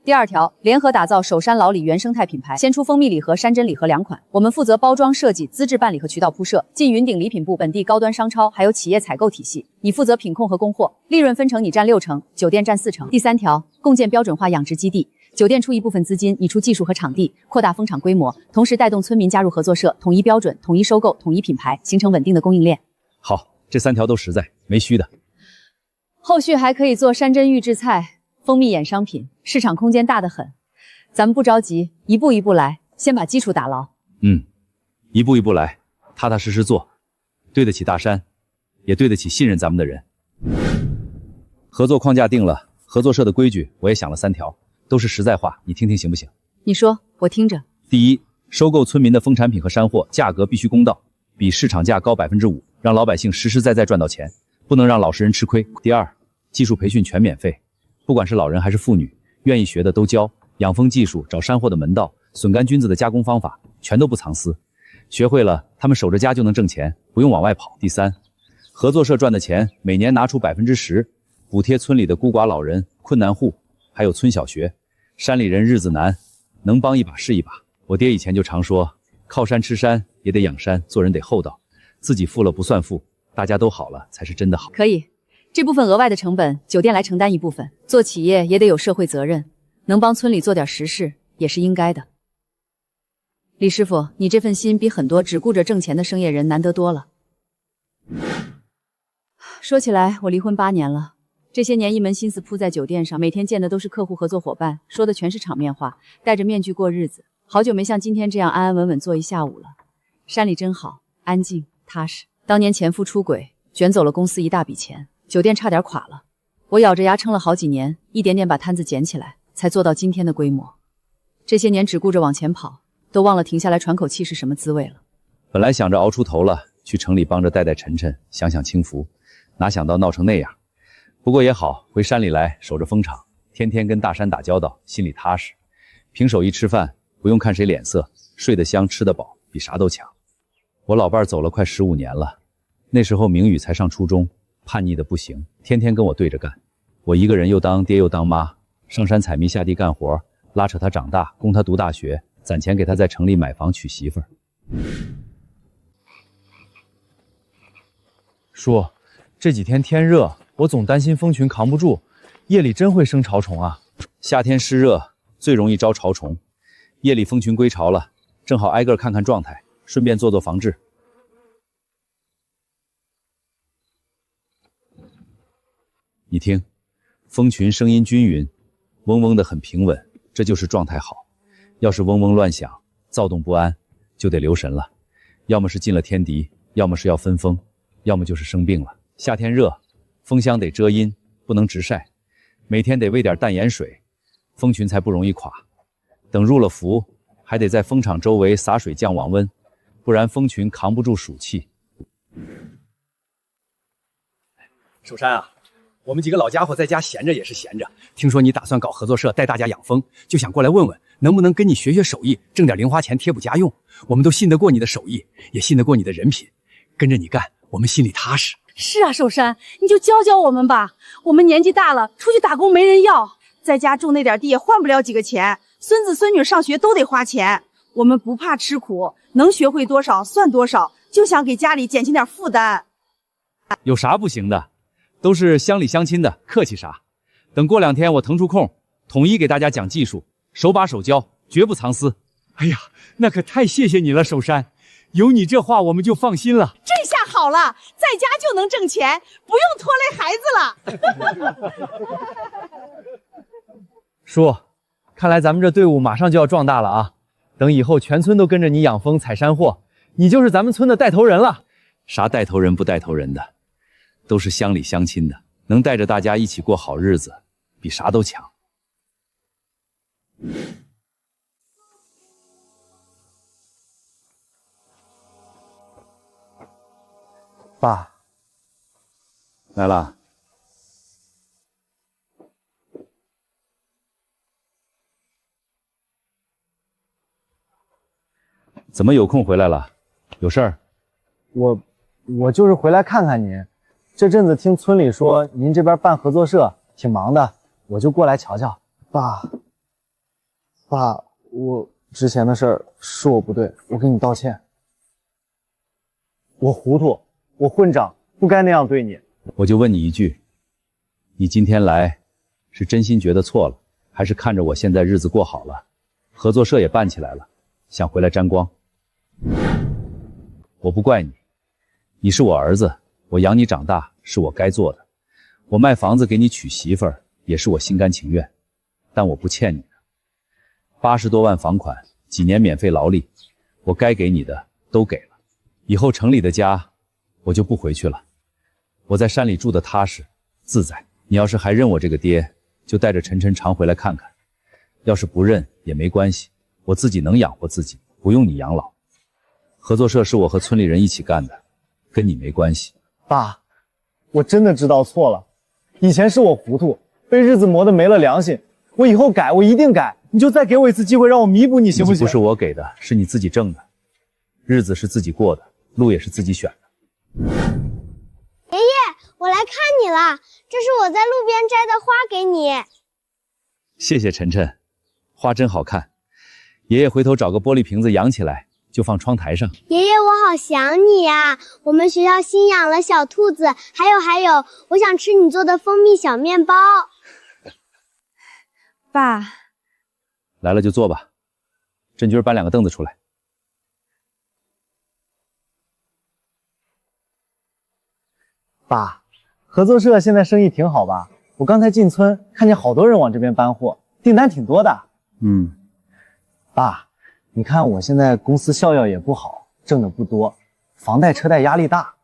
第2条，联合打造首山老李原生态品牌，先出蜂蜜礼盒、山珍礼盒2款，我们负责包装设计、资质办理和渠道铺设，进云顶礼品部、本地高端商超，还有企业采购体系，你负责品控和供货，利润分成你占6成，酒店占4成。第3条，共建标准化养殖基地，酒店出一部分资金，你出技术和场地，扩大蜂场规模，同时带动村民加入合作社，统一标准、统一收购、统一品牌，形成稳定的供应链。好，这3条都实在，没虚的。后续还可以做山珍预制菜、蜂蜜衍商品，市场空间大得很。咱们不着急，一步一步来，先把基础打牢。一步一步来，踏踏实实做，对得起大山，也对得起信任咱们的人。合作框架定了，合作社的规矩我也想了3条，都是实在话，你听听行不行？你说，我听着。第一，收购村民的蜂产品和山货，价格必须公道，比市场价高5%，让老百姓实实在在赚到钱，不能让老实人吃亏。第二，技术培训全免费，不管是老人还是妇女，愿意学的都教，养蜂技术、找山货的门道、笋干菌子的加工方法，全都不藏私。学会了，他们守着家就能挣钱，不用往外跑。第三，合作社赚的钱，每年拿出10%，补贴村里的孤寡老人、困难户，还有村小学。山里人日子难，能帮一把是一把。我爹以前就常说，靠山吃山也得养山，做人得厚道，自己富了不算富，大家都好了才是真的好。可以，这部分额外的成本，酒店来承担一部分。做企业也得有社会责任，能帮村里做点实事也是应该的。李师傅，你这份心比很多只顾着挣钱的生业人难得多了。说起来，我离婚8年了，这些年一门心思扑在酒店上，每天见的都是客户、合作伙伴，说的全是场面话，戴着面具过日子。好久没像今天这样安安稳稳坐一下午了。山里真好，安静踏实。当年前夫出轨，卷走了公司一大笔钱，酒店差点垮了。我咬着牙撑了好几年，一点点把摊子捡起来，才做到今天的规模。这些年只顾着往前跑，都忘了停下来喘口气是什么滋味了。本来想着熬出头了，去城里帮着带晨晨，享享清福，哪想到闹成那样。不过也好，回山里来守着蜂场，天天跟大山打交道，心里踏实。平手一吃饭，不用看谁脸色，睡得香，吃得饱，比啥都强。我老伴走了快15年了，那时候明宇才上初中，叛逆的不行，天天跟我对着干。我一个人又当爹又当妈，上山采蜜下地干活，拉扯他长大，供他读大学，攒钱给他在城里买房娶媳妇儿。叔，这几天天热，我总担心蜂群扛不住，夜里真会生潮虫啊。夏天湿热最容易招潮虫，夜里蜂群归巢了，正好挨个看看状态，顺便做做防治。你听，蜂群声音均匀，嗡嗡的很平稳，这就是状态好。要是嗡嗡乱响，躁动不安，就得留神了，要么是进了天敌，要么是要分蜂，要么就是生病了。夏天热，蜂箱得遮阴，不能直晒，每天得喂点淡盐水，蜂群才不容易垮。等入了伏，还得在蜂场周围洒水降网温，不然蜂群扛不住暑气。守山啊，我们几个老家伙在家闲着也是闲着，听说你打算搞合作社带大家养蜂，就想过来问问，能不能跟你学学手艺，挣点零花钱贴补家用。我们都信得过你的手艺，也信得过你的人品，跟着你干，我们心里踏实。是啊，守山，你就教教我们吧。我们年纪大了，出去打工没人要，在家种那点地也换不了几个钱，孙子孙女上学都得花钱。我们不怕吃苦，能学会多少算多少，就想给家里减轻点负担。有啥不行的？都是乡里乡亲的，客气啥？等过2天我腾出空，统一给大家讲技术，手把手教，绝不藏私。哎呀，那可太谢谢你了，守山，有你这话我们就放心了。这下好了，在家就能挣钱，不用拖累孩子了。叔，看来咱们这队伍马上就要壮大了啊！等以后全村都跟着你养蜂采山货，你就是咱们村的带头人了。啥带头人不带头人的，都是乡里乡亲的，能带着大家一起过好日子，比啥都强。爸，来了。怎么有空回来了？有事儿？我就是回来看看您。这阵子听村里说您这边办合作社挺忙的，我就过来瞧瞧。爸，我之前的事儿是我不对，我跟你道歉。我糊涂，我混账，不该那样对你。我就问你一句，你今天来是真心觉得错了，还是看着我现在日子过好了，合作社也办起来了，想回来沾光？我不怪你，你是我儿子，我养你长大是我该做的，我卖房子给你娶媳妇儿也是我心甘情愿，但我不欠你的。80多万房款，几年免费劳力，我该给你的都给了。以后城里的家我就不回去了，我在山里住得踏实自在。你要是还认我这个爹，就带着晨晨常回来看看，要是不认也没关系，我自己能养活自己，不用你养老。合作社是我和村里人一起干的，跟你没关系。爸，我真的知道错了，以前是我糊涂，被日子磨得没了良心，我以后改，我一定改。你就再给我一次机会，让我弥补你，行不行？不是我给的，是你自己挣的，日子是自己过的，路也是自己选的。爷爷，我来看你了，这是我在路边摘的花给你。谢谢晨晨，花真好看。爷爷回头找个玻璃瓶子养起来，就放窗台上。爷爷，我好想你呀！我们学校新养了小兔子，还有，我想吃你做的蜂蜜小面包。爸，来了就坐吧。振军搬2个凳子出来。爸，合作社现在生意挺好吧？我刚才进村看见好多人往这边搬货，订单挺多的。爸，你看我现在公司效益也不好，挣的不多，房贷车贷压力大，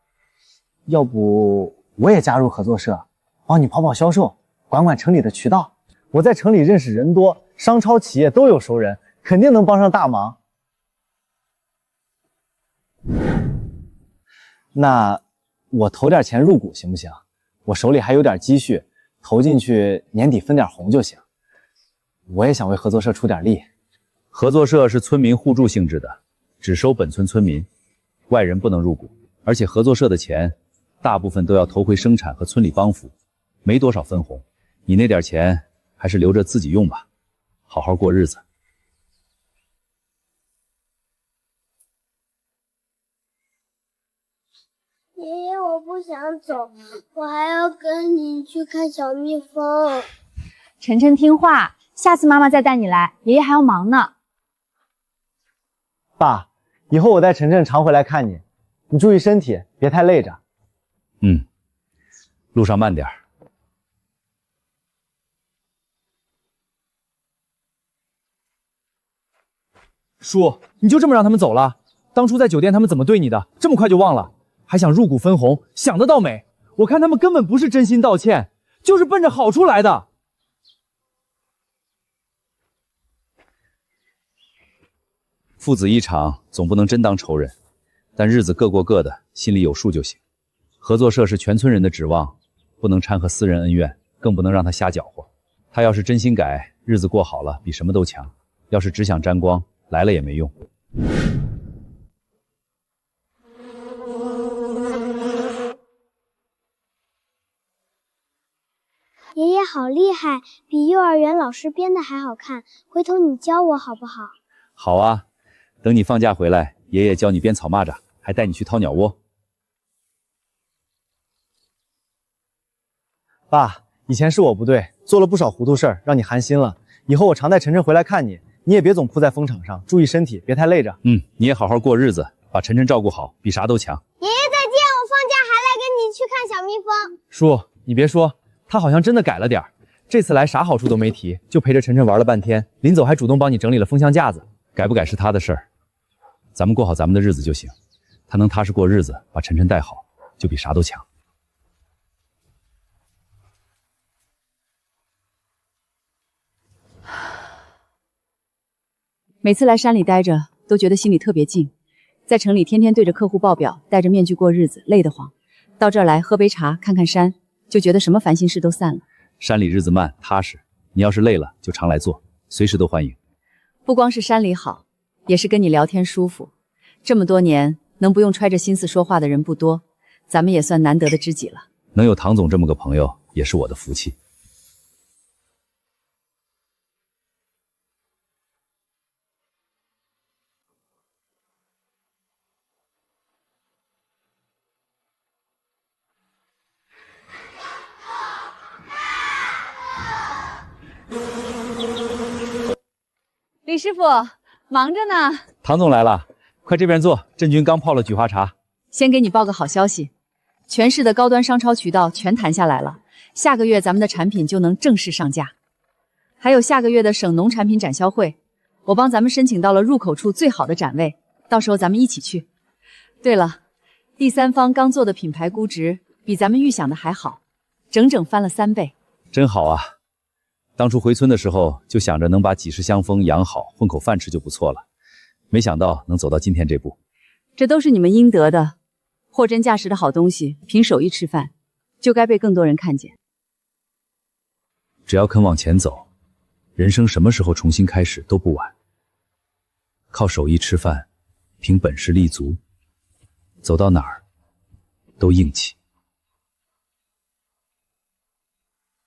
要不我也加入合作社，帮你跑跑销售，管管城里的渠道。我在城里认识人多，商超企业都有熟人，肯定能帮上大忙。那我投点钱入股行不行？我手里还有点积蓄，投进去年底分点红就行。我也想为合作社出点力。合作社是村民互助性质的，只收本村村民，外人不能入股。而且合作社的钱大部分都要投回生产和村里帮扶，没多少分红。你那点钱还是留着自己用吧，好好过日子。爷爷，我不想走，我还要跟你去看小蜜蜂。晨晨听话，下次妈妈再带你来，爷爷还要忙呢。爸，以后我带晨晨常回来看你，你注意身体，别太累着。路上慢点。叔，你就这么让他们走了？当初在酒店他们怎么对你的？这么快就忘了？还想入股分红，想得到美！我看他们根本不是真心道歉，就是奔着好处来的。父子一场，总不能真当仇人，但日子各过各的，心里有数就行。合作社是全村人的指望，不能掺和私人恩怨，更不能让他瞎搅和。他要是真心改，日子过好了，比什么都强；要是只想沾光，来了也没用。爷爷好厉害，比幼儿园老师编的还好看，回头你教我好不好？好啊，等你放假回来，爷爷教你编草蚂蚱，还带你去掏鸟窝。爸，以前是我不对，做了不少糊涂事儿，让你寒心了。以后我常带晨晨回来看你，你也别总扑在风场上，注意身体，别太累着。你也好好过日子，把晨晨照顾好，比啥都强。爷爷再见，我放假还来跟你去看小蜜蜂。叔，你别说，他好像真的改了点儿。这次来啥好处都没提，就陪着晨晨玩了半天，临走还主动帮你整理了风箱架子。改不改是他的事儿，咱们过好咱们的日子就行。他能踏实过日子，把晨晨带好，就比啥都强。每次来山里待着，都觉得心里特别静。在城里天天对着客户报表，戴着面具过日子，累得慌。到这儿来喝杯茶，看看山，就觉得什么烦心事都散了。山里日子慢踏实，你要是累了就常来坐，随时都欢迎。不光是山里好，也是跟你聊天舒服。这么多年，能不用揣着心思说话的人不多，咱们也算难得的知己了。能有唐总这么个朋友，也是我的福气。李师傅，忙着呢。唐总来了，快这边坐。镇军刚泡了菊花茶。先给你报个好消息，全市的高端商超渠道全谈下来了，下个月咱们的产品就能正式上架。还有下个月的省农产品展销会，我帮咱们申请到了入口处最好的展位，到时候咱们一起去。对了，第三方刚做的品牌估值比咱们预想的还好，整整翻了3倍。真好啊！当初回村的时候就想着能把几十箱蜂养好，混口饭吃就不错了，没想到能走到今天这步。这都是你们应得的，货真价实的好东西，凭手艺吃饭，就该被更多人看见。只要肯往前走，人生什么时候重新开始都不晚。靠手艺吃饭，凭本事立足，走到哪儿都硬气。